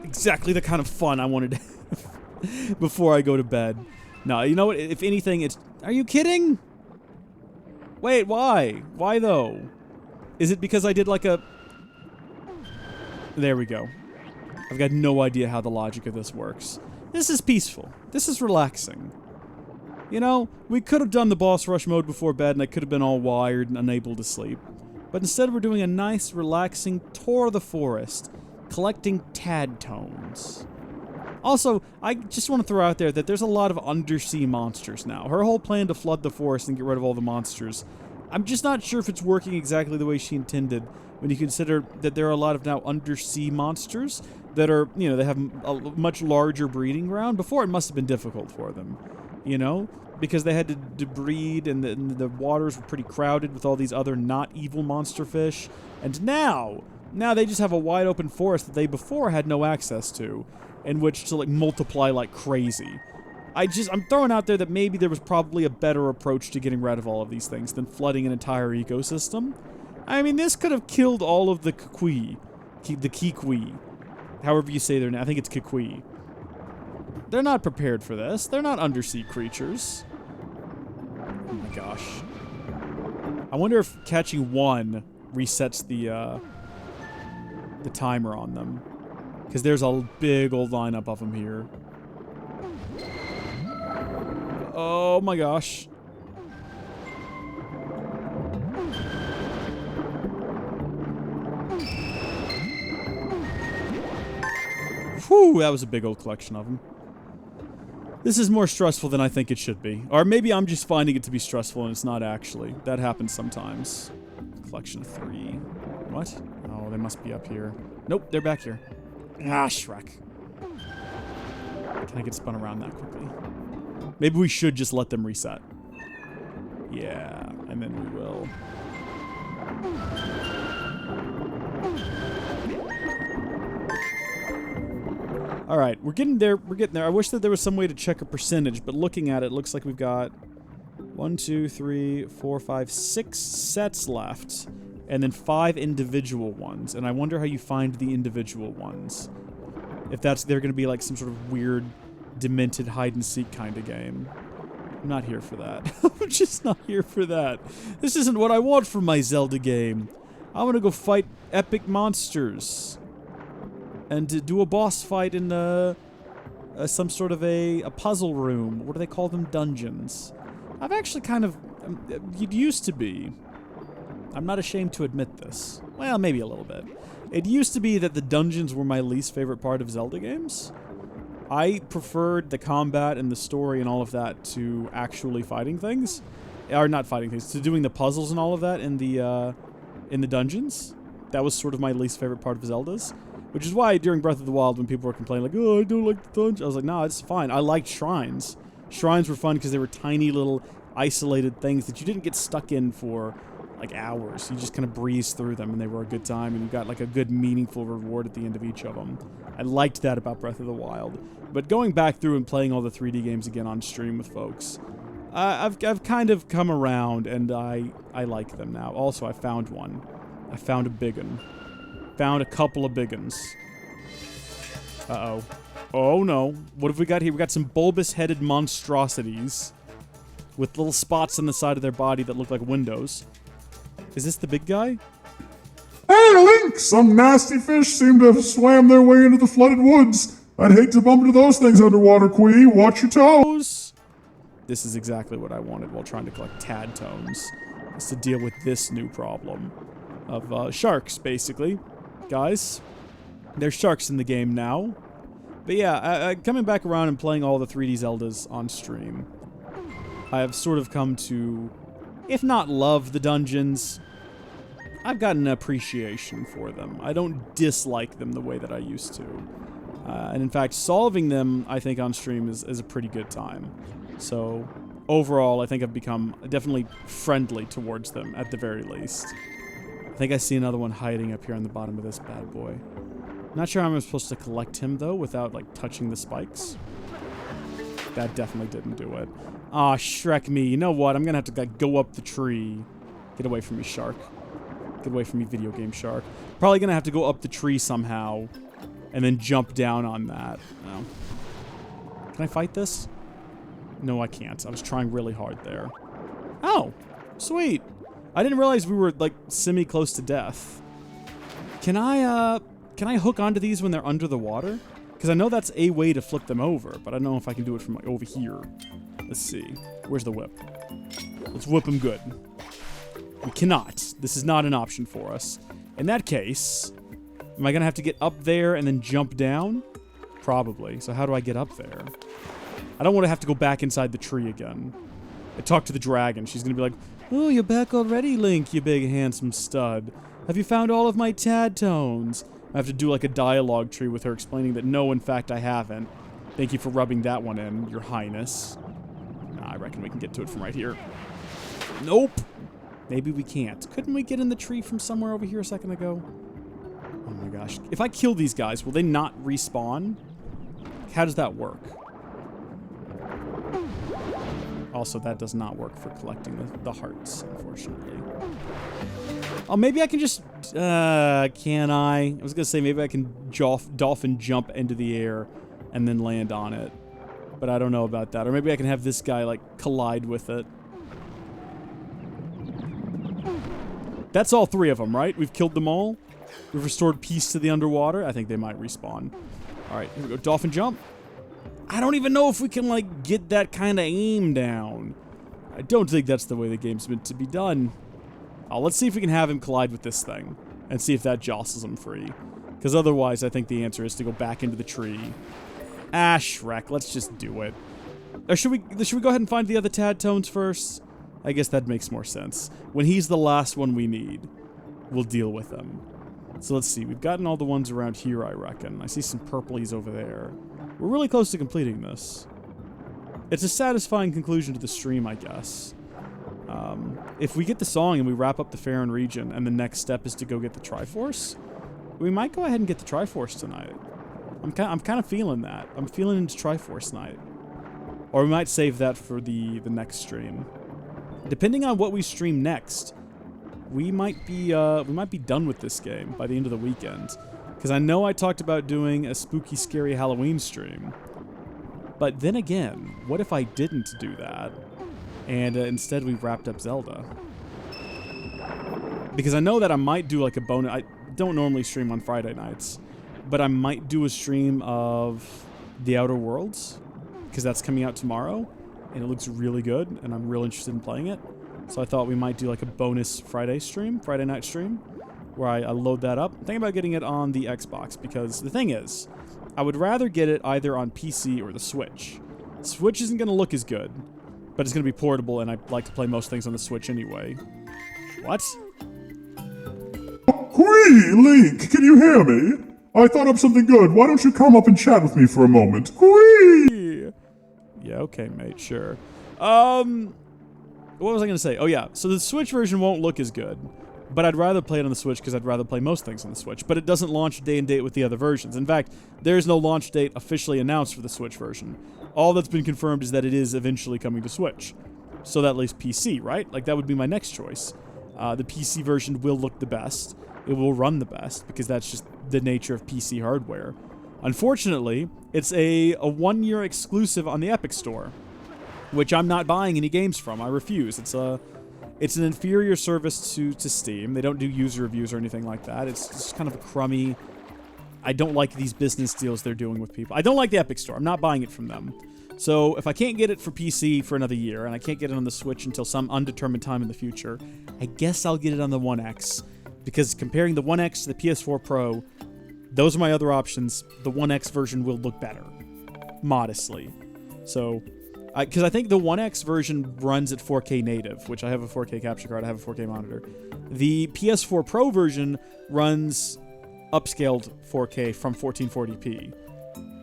exactly the kind of fun I wanted to have before I go to bed. No, you know what? If anything, it's... Are you kidding? Wait, why? Why, though? Is it because I did, like, a... There we go. I've got no idea how the logic of this works. This is peaceful. This is relaxing. You know, we could have done the boss rush mode before bed, and I could have been all wired and unable to sleep. But instead, we're doing a nice, relaxing tour of the forest, collecting tad tones. Also, I just want to throw out there that there's a lot of undersea monsters now. Her whole plan to flood the forest and get rid of all the monsters, I'm just not sure if it's working exactly the way she intended, when you consider that there are a lot of now undersea monsters that are, you know, they have a much larger breeding ground. Before, it must have been difficult for them, you know? Because they had to breed, and the waters were pretty crowded with all these other not evil monster fish. And now they just have a wide open forest that they before had no access to, in which to, like, multiply like crazy. I'm throwing out there that maybe there was probably a better approach to getting rid of all of these things than flooding an entire ecosystem. I mean, this could have killed all of the Kikwi. The Kikwi. However you say their name. I think it's Kikwi. They're not prepared for this. They're not undersea creatures. Oh my gosh. I wonder if catching one resets the timer on them. Because there's a big old lineup of them here. Oh my gosh. Whew, that was a big old collection of them. This is more stressful than I think it should be. Or maybe I'm just finding it to be stressful and it's not actually. That happens sometimes. Collection of 3. What? Oh, they must be up here. Nope, they're back here. Ah, Shrek. Can I get spun around that quickly? Maybe we should just let them reset. Yeah, and then we will. All right, we're getting there. We're getting there. I wish that there was some way to check a percentage, but looking at it, looks like we've got 1, 2, 3, 4, 5, 6 sets left, and then 5 individual ones. And I wonder how you find the individual ones. If they're going to be like some sort of weird, demented hide and seek kind of game. I'm not here for that. I'm just not here for that. This isn't what I want from my Zelda game. I want to go fight epic monsters. And to do a boss fight in some sort of a puzzle room. What do they call them? Dungeons. I've actually kind of... It used to be... I'm not ashamed to admit this. Well, maybe a little bit. It used to be that the dungeons were my least favorite part of Zelda games. I preferred the combat and the story and all of that to actually fighting things. Or not fighting things, to doing the puzzles and all of that in the dungeons. That was sort of my least favorite part of Zelda's. Which is why during Breath of the Wild, when people were complaining, like, oh, I don't like the dungeon, I was like, no, it's fine. I liked shrines. Shrines were fun because they were tiny little isolated things that you didn't get stuck in for, like, hours. You just kind of breezed through them, and they were a good time, and you got, like, a good, meaningful reward at the end of each of them. I liked that about Breath of the Wild. But going back through and playing all the 3D games again on stream with folks, I've kind of come around, and I like them now. Also, I found one. I found a big one. Found a couple of big uns. Uh-oh. Oh, no. What have we got here? We got some bulbous-headed monstrosities with little spots on the side of their body that look like windows. Is this the big guy? Hey, Link! Some nasty fish seem to have swam their way into the flooded woods. I'd hate to bump into those things underwater, Quee. Watch your toes. This is exactly what I wanted while trying to collect tad tones. Is to deal with this new problem of sharks, basically. Guys, there's sharks in the game now. But yeah, coming back around and playing all the 3D Zeldas on stream, I have sort of come to, if not love the dungeons, I've got an appreciation for them. I don't dislike them the way that I used to. And in fact, solving them, I think, on stream is a pretty good time. So, overall, I think I've become definitely friendly towards them, at the very least. I think I see another one hiding up here on the bottom of this bad boy. Not sure how I'm supposed to collect him, though, without, like, touching the spikes. That definitely didn't do it. Aw, Shrek me. You know what? I'm gonna have to, like, go up the tree. Get away from me, shark. Get away from me, video game shark. Probably gonna have to go up the tree somehow, and then jump down on that. No. Can I fight this? No, I can't. I was trying really hard there. Oh, sweet. I didn't realize we were, like, semi-close to death. Can I hook onto these when they're under the water? Because I know that's a way to flip them over, but I don't know if I can do it from, like, over here. Let's see. Where's the whip? Let's whip them good. We cannot. This is not an option for us. In that case, am I going to have to get up there and then jump down? Probably. So how do I get up there? I don't want to have to go back inside the tree again. I talked to the dragon. She's going to be like, oh, you're back already, Link, you big handsome stud. Have you found all of my tad tones? I have to do like a dialogue tree with her explaining that no, in fact, I haven't. Thank you for rubbing that one in, your highness. Nah, I reckon we can get to it from right here. Nope. Maybe we can't. Couldn't we get in the tree from somewhere over here a second ago? Oh my gosh. If I kill these guys, will they not respawn? How does that work? Also, that does not work for collecting the hearts, unfortunately. Oh, maybe I can just... can I? I was going to say maybe I can dolphin jump into the air and then land on it. But I don't know about that. Or maybe I can have this guy, like, collide with it. That's all 3 of them, right? We've killed them all. We've restored peace to the underwater. I think they might respawn. All right, here we go. Dolphin jump. I don't even know if we can, like, get that kind of aim down. I don't think that's the way the game's meant to be done. Let's see if we can have him collide with this thing and see if that jostles him free. Because otherwise, I think the answer is to go back into the tree. Ah, Shrek, let's just do it. Or should we go ahead and find the other tad tones first? I guess that makes more sense. When he's the last one we need, we'll deal with him. So let's see. We've gotten all the ones around here, I reckon. I see some purplies over there. We're really close to completing this. It's a satisfying conclusion to the stream, I guess. If we get the song and we wrap up the Farron region and the next step is to go get the Triforce, we might go ahead and get the Triforce tonight. I'm kind of feeling that. I'm feeling into Triforce night. Or we might save that for the next stream. Depending on what we stream next, we might be done with this game by the end of the weekend. Because I know I talked about doing a spooky, scary Halloween stream. But then again, what if I didn't do that? And instead we wrapped up Zelda. Because I know that I might do like a bonus. I don't normally stream on Friday nights. But I might do a stream of The Outer Worlds. Because that's coming out tomorrow. And it looks really good. And I'm real interested in playing it. So I thought we might do like a bonus Friday night stream. Where I load that up. I'm thinking about getting it on the Xbox. Because the thing is, I would rather get it either on PC or the Switch. Switch isn't going to look as good. But it's going to be portable, and I like to play most things on the Switch anyway. What? Whee! Link, can you hear me? I thought up something good. Why don't you come up and chat with me for a moment? Whee! Yeah, okay, mate, sure. What was I going to say? Oh, yeah, so the Switch version won't look as good. But I'd rather play it on the Switch because I'd rather play most things on the Switch. But it doesn't launch day and date with the other versions. In fact, there's no launch date officially announced for the Switch version. All that's been confirmed is that it is eventually coming to Switch. So that leaves PC, right? Like, that would be my next choice. The PC version will look the best. It will run the best because that's just the nature of PC hardware. Unfortunately, it's a 1-year exclusive on the Epic Store, which I'm not buying any games from. I refuse. It's an inferior service to Steam. They don't do user reviews or anything like that. It's just kind of a crummy... I don't like these business deals they're doing with people. I don't like the Epic Store. I'm not buying it from them. So if I can't get it for PC for another year, and I can't get it on the Switch until some undetermined time in the future, I guess I'll get it on the One X. Because comparing the One X to the PS4 Pro, those are my other options. The One X version will look better. Modestly. So... because I think the One X version runs at 4K native, which I have a 4K capture card, I have a 4K monitor. The PS4 Pro version runs upscaled 4K from 1440p,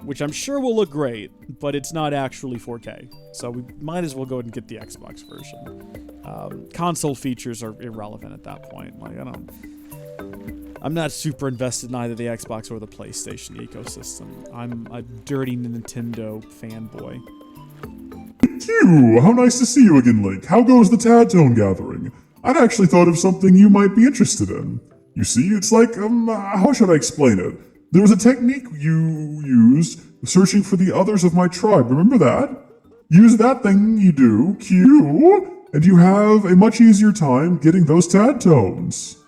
which I'm sure will look great, but it's not actually 4K. So we might as well go ahead and get the Xbox version. Console features are irrelevant at that point. Like, I'm not super invested in either the Xbox or the PlayStation ecosystem. I'm a dirty Nintendo fanboy. Phew, how nice to see you again, Link. How goes the Tadtone gathering? I'd actually thought of something you might be interested in. You see, it's like, how should I explain it? There was a technique you used searching for the others of my tribe, remember that? Use that thing you do, Q, and you have a much easier time getting those Tadtones.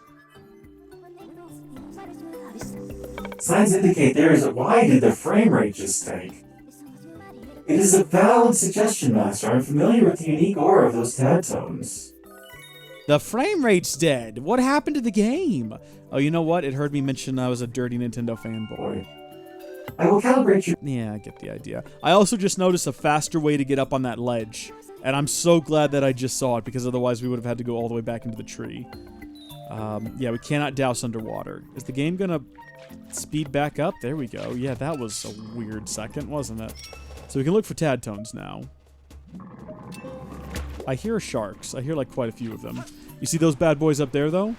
Signs indicate there is a... Why did the frame rate just tank? It is a valid suggestion, Master. I'm familiar with the unique aura of those Tadtones. The frame rate's dead. What happened to the game? Oh, you know what? It heard me mention I was a dirty Nintendo fanboy. I will calibrate you. Yeah, I get the idea. I also just noticed a faster way to get up on that ledge. And I'm so glad that I just saw it, because otherwise we would have had to go all the way back into the tree. Yeah, we cannot douse underwater. Is the game gonna speed back up? There we go. Yeah, that was a weird second, wasn't it? So we can look for Tadtones now. I hear sharks. I hear like quite a few of them. You see those bad boys up there, though?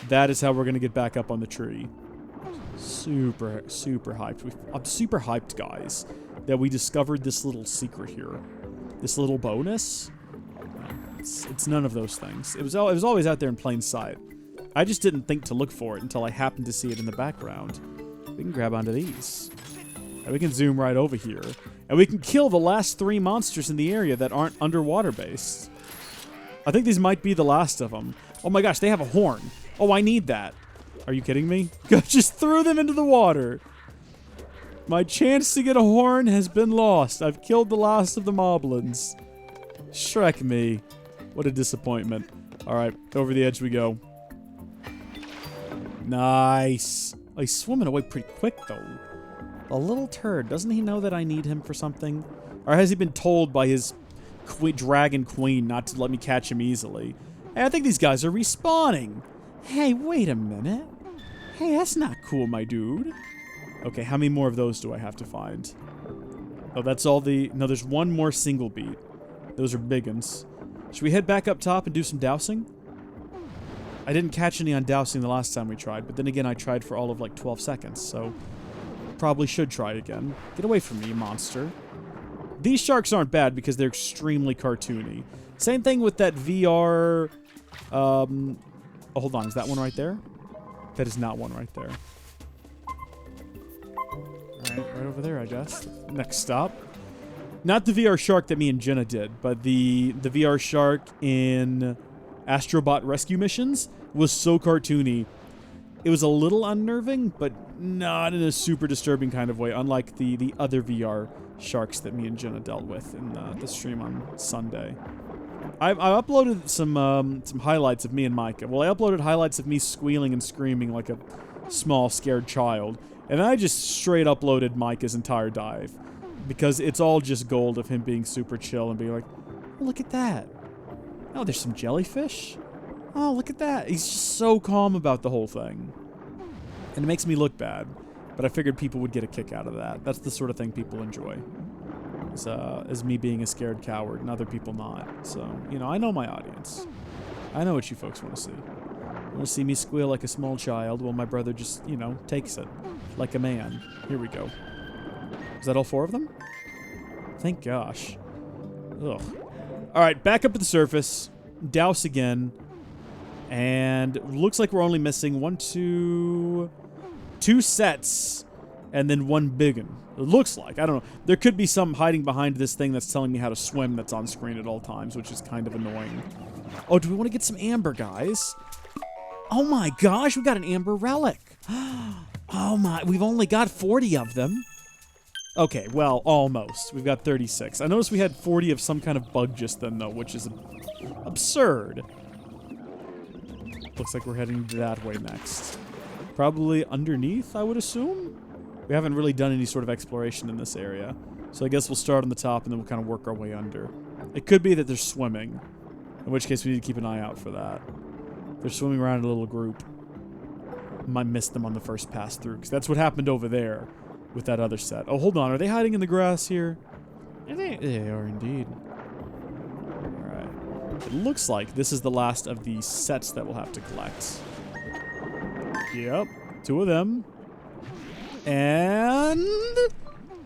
That is how we're going to get back up on the tree. Super hyped. I'm super hyped, guys, that we discovered this little secret here. This little bonus. It's none of those things. It was always out there in plain sight. I just didn't think to look for it until I happened to see it in the background. We can grab onto these. And we can zoom right over here. And we can kill the last 3 monsters in the area that aren't underwater based. I think these might be the last of them. Oh my gosh, they have a horn. Oh, I need that. Are you kidding me? Just threw them into the water. My chance to get a horn has been lost. I've killed the last of the moblins. Shrek me. What a disappointment. Alright, over the edge we go. Nice. Oh, he's swimming away pretty quick, though. A little turd. Doesn't he know that I need him for something? Or has he been told by his dragon queen not to let me catch him easily? Hey, I think these guys are respawning. Hey, wait a minute. Hey, that's not cool, my dude. Okay, how many more of those do I have to find? Oh, that's all the... No, there's one more single beat. Those are big uns. Should we head back up top and do some dousing? I didn't catch any on dousing the last time we tried, but then again, I tried for all of like 12 seconds, so... Probably should try again. Get away from me, monster. These sharks aren't bad because they're extremely cartoony. Same thing with that VR... Oh, hold on. Is that one right there? That is not one right there. Alright, right over there, I guess. Next stop. Not the VR shark that me and Jenna did, but the VR shark in Astrobot Rescue Missions was so cartoony. It was a little unnerving, but not in a super disturbing kind of way, unlike the other VR sharks that me and Jenna dealt with in the stream on Sunday. I uploaded some highlights of me and Micah. Well, I uploaded highlights of me squealing and screaming like a small, scared child. And I just straight uploaded Micah's entire dive. Because it's all just gold of him being super chill and being like, oh, look at that. Oh, there's some jellyfish. Oh, look at that. He's just so calm about the whole thing. And it makes me look bad. But I figured people would get a kick out of that. That's the sort of thing people enjoy. As me being a scared coward and other people not. So, you know, I know my audience. I know what you folks want to see. You want to see me squeal like a small child while my brother just, you know, takes it. Like a man. Here we go. Is that all 4 of them? Thank gosh. Ugh. Alright, back up at the surface. Douse again. And looks like we're only missing 2 sets. And then 1 big one. It looks like. I don't know. There could be some hiding behind this thing that's telling me how to swim that's on screen at all times, which is kind of annoying. Oh, do we want to get some amber, guys? Oh my gosh, we got an amber relic. Oh my, we've only got 40 of them. Okay, well, almost. We've got 36. I noticed we had 40 of some kind of bug just then, though, which is absurd. Looks like we're heading that way next. Probably underneath, I would assume? We haven't really done any sort of exploration in this area. So I guess we'll start on the top and then we'll kind of work our way under. It could be that they're swimming. In which case we need to keep an eye out for that. They're swimming around in a little group. Might miss them on the first pass through, because that's what happened over there with that other set. Oh, hold on. Are they hiding in the grass here? They are indeed. Alright. It looks like this is the last of the sets that we'll have to collect. Yep. 2 of them. And...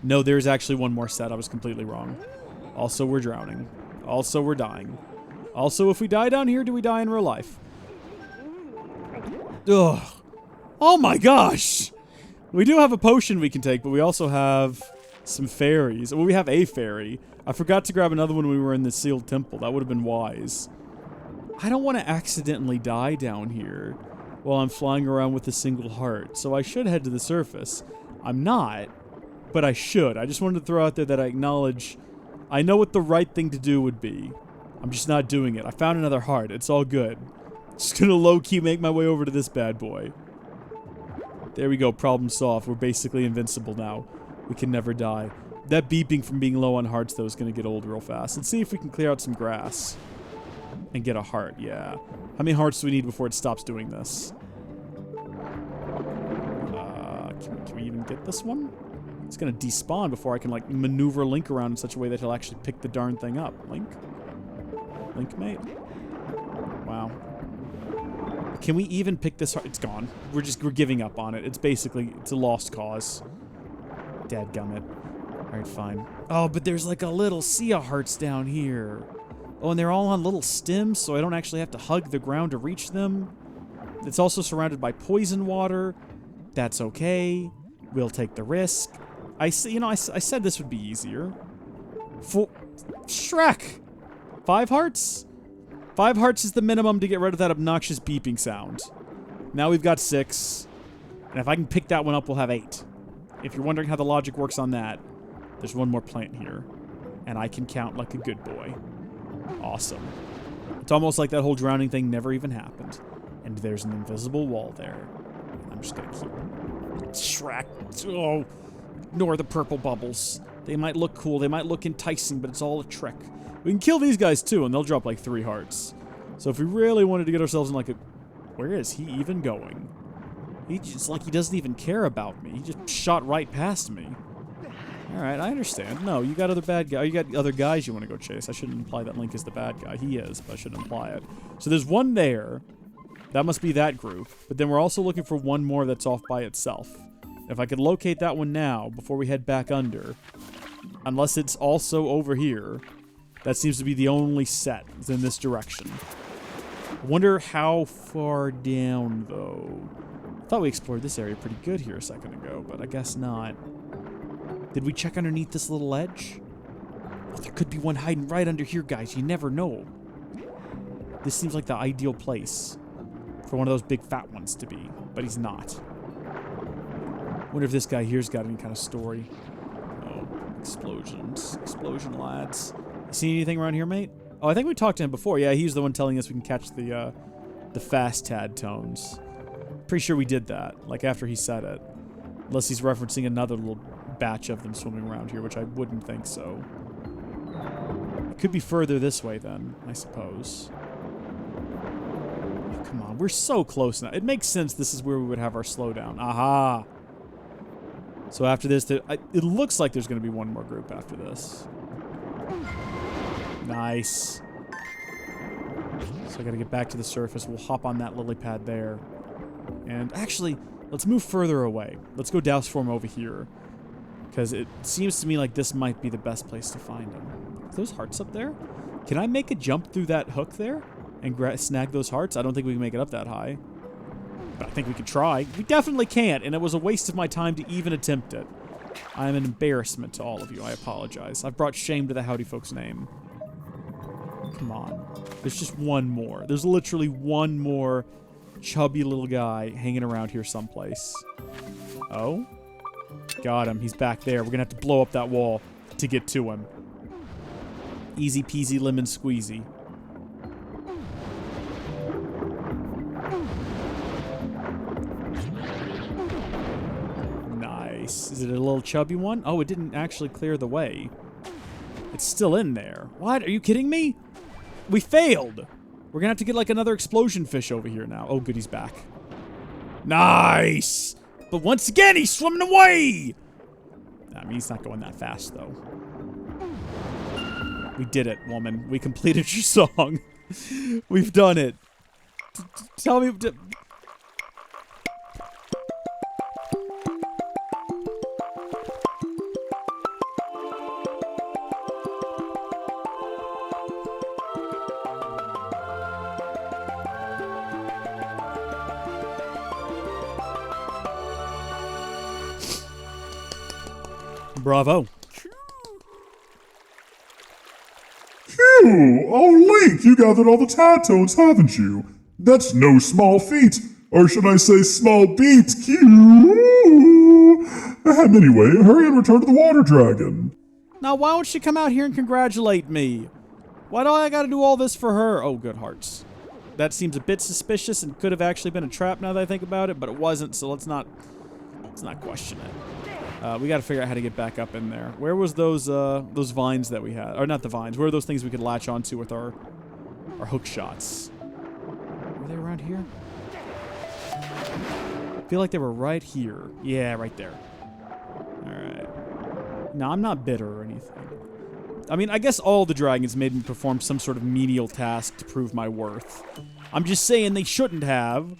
No, there's actually 1 more set. I was completely wrong. Also, we're drowning. Also, we're dying. Also, if we die down here, do we die in real life? Ugh. Oh my gosh! We do have a potion we can take, but we also have some fairies. Well, we have a fairy. I forgot to grab another one when we were in the sealed temple. That would have been wise. I don't want to accidentally die down here while I'm flying around with a single heart, so I should head to the surface. I'm not, but I should. I just wanted to throw out there that I acknowledge I know what the right thing to do would be. I'm just not doing it. I found another heart. It's all good. Just gonna low-key make my way over to this bad boy. There we go. Problem solved. We're basically invincible now. We can never die. That beeping from being low on hearts, though, is gonna get old real fast. Let's see if we can clear out some grass. And get a heart, yeah. How many hearts do we need before it stops doing this? Can we even get this one? It's gonna despawn before I can, like, maneuver Link around in such a way that he'll actually pick the darn thing up. Link? Link, mate? Wow. Can we even pick this heart? It's gone. We're giving up on it. It's basically, it's a lost cause. Dadgummit. Alright, fine. Oh, but there's like a little sea of hearts down here. Oh, and they're all on little stems, so I don't actually have to hug the ground to reach them. It's also surrounded by poison water. That's okay. We'll take the risk. I said this would be easier. Shrek! 5 hearts? 5 hearts is the minimum to get rid of that obnoxious beeping sound. Now we've got 6. And if I can pick that one up, we'll have 8. If you're wondering how the logic works on that, there's 1 more plant here. And I can count like a good boy. Awesome. It's almost like that whole drowning thing never even happened. And there's an invisible wall there. I'm just gonna keep... Shrek. Oh. Ignore the purple bubbles. They might look cool, they might look enticing, but it's all a trick. We can kill these guys too, and they'll drop like 3 hearts. So if we really wanted to get ourselves in like a... Where is he even going? It's like he doesn't even care about me. He just shot right past me. Alright, I understand. No, you got other bad guys. You got other guys you want to go chase. I shouldn't imply that Link is the bad guy. He is, but I shouldn't imply it. So there's one there. That must be that group. But then we're also looking for one more that's off by itself. If I could locate that one now, before we head back under, unless it's also over here, that seems to be the only set that's in this direction. I wonder how far down, though. I thought we explored this area pretty good here a second ago, but I guess not. Did we check underneath this little ledge? Oh, there could be one hiding right under here, guys. You never know. This seems like the ideal place for one of those big fat ones to be, but he's not. Wonder if this guy here's got any kind of story. Oh, explosions. Explosion lads. You see anything around here, mate? Oh, I think we talked to him before. Yeah, he's the one telling us we can catch the fast tad tones. Pretty sure we did that, like after he said it. Unless he's referencing another little batch of them swimming around here, which I wouldn't think so. It could be further this way then, I suppose. Oh, come on, we're so close now. It makes sense this is where we would have our slowdown. Aha! So after this, it looks like there's going to be one more group after this. Nice. So I got to get back to the surface. We'll hop on that lily pad there. And actually, let's move further away. Let's go douse form over here. Because it seems to me like this might be the best place to find them. Are those hearts up there? Can I make a jump through that hook there? And snag those hearts? I don't think we can make it up that high. But I think we could try. We definitely can't, and it was a waste of my time to even attempt it. I am an embarrassment to all of you. I apologize. I've brought shame to the Howdy folks' name. Come on. There's just one more. There's literally one more chubby little guy hanging around here someplace. Oh? Got him. He's back there. We're gonna have to blow up that wall to get to him. Easy peasy lemon squeezy. Nice. Is it a little chubby one? Oh, it didn't actually clear the way. It's still in there. What? Are you kidding me? We failed. We're gonna have to get like another explosion fish over here now. Oh, good, he's back. Nice. But once again, he's swimming away! I mean, he's not going that fast, though. We did it, woman. We completed your song. We've done it. Tell me... Bravo. Phew! Oh, Link, you gathered all the tad toads, haven't you? That's no small feat. Or should I say small beat? Q. Anyway, hurry and return to the water dragon. Now, why don't she come out here and congratulate me? Why do I gotta do all this for her? Oh, good hearts. That seems a bit suspicious and could have actually been a trap now that I think about it, but it wasn't, so let's not question it. We gotta figure out how to get back up in there. Where was those vines that we had? Or not the vines. Where are those things we could latch onto with our hook shots? Were they around here? I feel like they were right here. Yeah, right there. Alright. No, I'm not bitter or anything. I mean, I guess all the dragons made me perform some sort of menial task to prove my worth. I'm just saying they shouldn't have,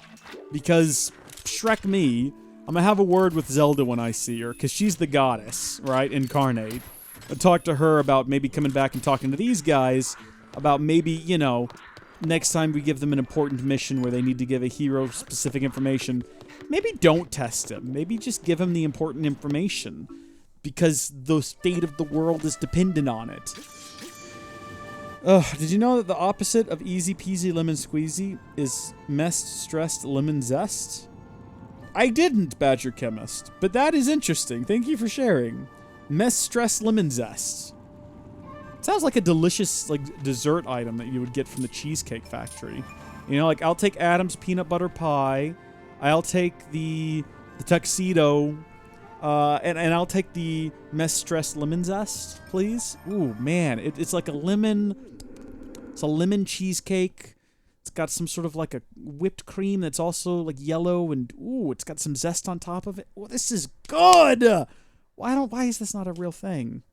because Shrek me, I'm gonna have a word with Zelda when I see her, because she's the goddess, right, incarnate. I'll talk to her about maybe coming back and talking to these guys about maybe, you know, next time we give them an important mission where they need to give a hero specific information, maybe don't test him. Maybe just give him the important information, because the fate of the world is dependent on it. Did you know that the opposite of easy peasy lemon squeezy is messed stressed lemon zest? I didn't, Badger Chemist, but that is interesting. Thank you for sharing. Mess stress lemon zest. It sounds like a delicious dessert item that you would get from the Cheesecake Factory. You know, like I'll take Adam's peanut butter pie. I'll take the tuxedo, and I'll take the mess stress lemon zest, please. Ooh, man, it's like a lemon. It's a lemon cheesecake. It's got some sort of like a whipped cream that's also like yellow and ooh, it's got some zest on top of it. Oh, this is good. Why is this not a real thing?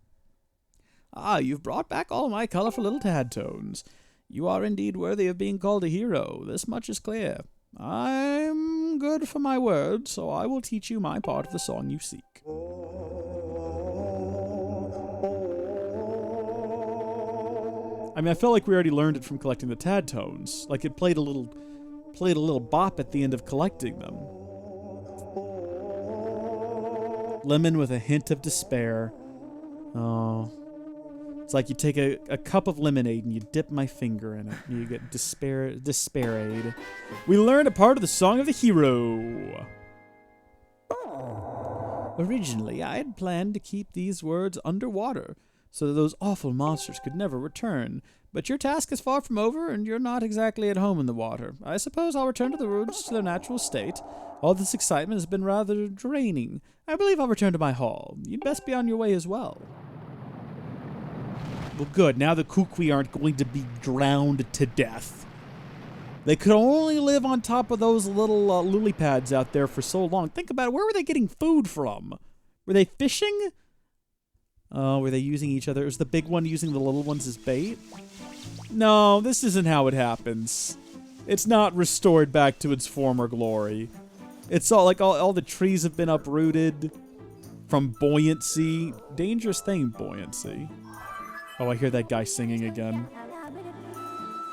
Ah, you've brought back all my colorful little tad tones. You are indeed worthy of being called a hero. This much is clear. I'm good for my word, so I will teach you my part of the song you seek. I mean, I felt like we already learned it from collecting the tad tones. Like it played a little bop at the end of collecting them. Lemon with a hint of despair. Oh. It's like you take a cup of lemonade and you dip my finger in it. You get despairade. We learned a part of the song of the hero. Originally, I had planned to keep these words underwater, so that those awful monsters could never return. But your task is far from over, and you're not exactly at home in the water. I suppose I'll return to the roots to their natural state. All this excitement has been rather draining. I believe I'll return to my hall. You'd best be on your way as well. Well, good. Now the Kukui aren't going to be drowned to death. They could only live on top of those little lily pads out there for so long. Think about it. Where were they getting food from? Were they fishing? Oh, were they using each other? Was the big one using the little ones as bait? No, this isn't how it happens. It's not restored back to its former glory. It's all like all the trees have been uprooted from buoyancy. Dangerous thing, buoyancy. Oh, I hear that guy singing again.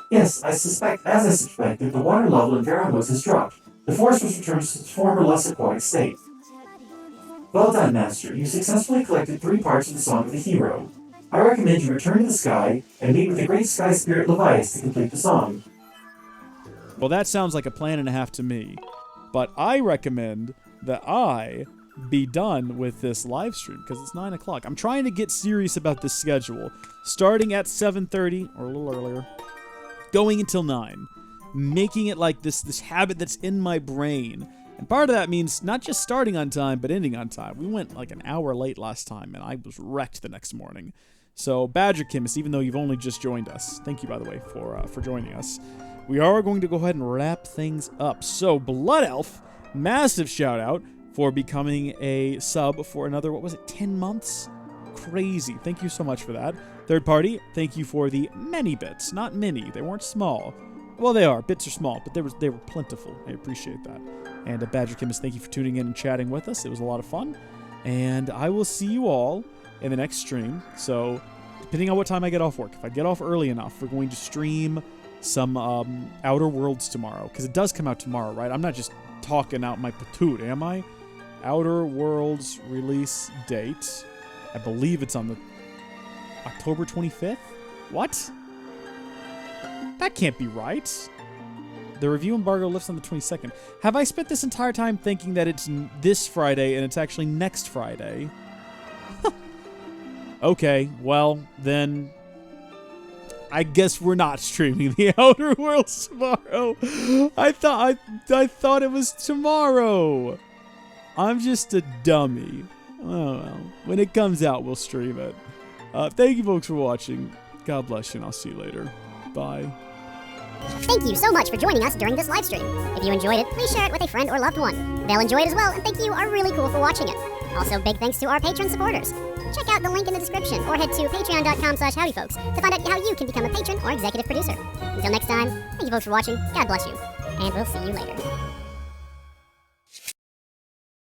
Yes, as I suspected, the water level in Veramos has dropped. The forest was returned to its former less aquatic state. Well done, Master. You successfully collected 3 parts of the Song of the Hero. I recommend you return to the sky and meet with the great sky spirit Levias to complete the song. Well, that sounds like a plan and a half to me. But I recommend that I be done with this live stream because it's 9 o'clock. I'm trying to get serious about this schedule. Starting at 7:30 or a little earlier. Going until 9. Making it like this habit that's in my brain. And part of that means not just starting on time, but ending on time. We went like an hour late last time, and I was wrecked the next morning. So, Badger Chemist, even though you've only just joined us, thank you, by the way, for joining us. We are going to go ahead and wrap things up. So, Blood Elf, massive shout out for becoming a sub for another, 10 months? Crazy. Thank you so much for that. Third party, thank you for the many bits. Not many. They weren't small. Well, they are. Bits are small, but they were plentiful. I appreciate that. And Badger Chemist, thank you for tuning in and chatting with us. It was a lot of fun. And I will see you all in the next stream. So, depending on what time I get off work, if I get off early enough, we're going to stream some Outer Worlds tomorrow. Because it does come out tomorrow, right? I'm not just talking out my patoot, am I? Outer Worlds release date. I believe it's on the October 25th? What? That can't be right. The review embargo lifts on the 22nd. Have I spent this entire time thinking that it's this Friday and it's actually next Friday? Okay, well, then I guess we're not streaming the Outer Worlds tomorrow. I thought it was tomorrow. I'm just a dummy. Oh well. When it comes out, we'll stream it. Thank you folks for watching. God bless you, and I'll see you later. Bye. Thank you so much for joining us during this live stream. If you enjoyed it, please share it with a friend or loved one. They'll enjoy it as well, and think you are really cool for watching it. Also, big thanks to our patron supporters. Check out the link in the description or head to patreon.com/howdyfolks to find out how you can become a patron or executive producer. Until next time, thank you folks for watching, God bless you, and we'll see you later.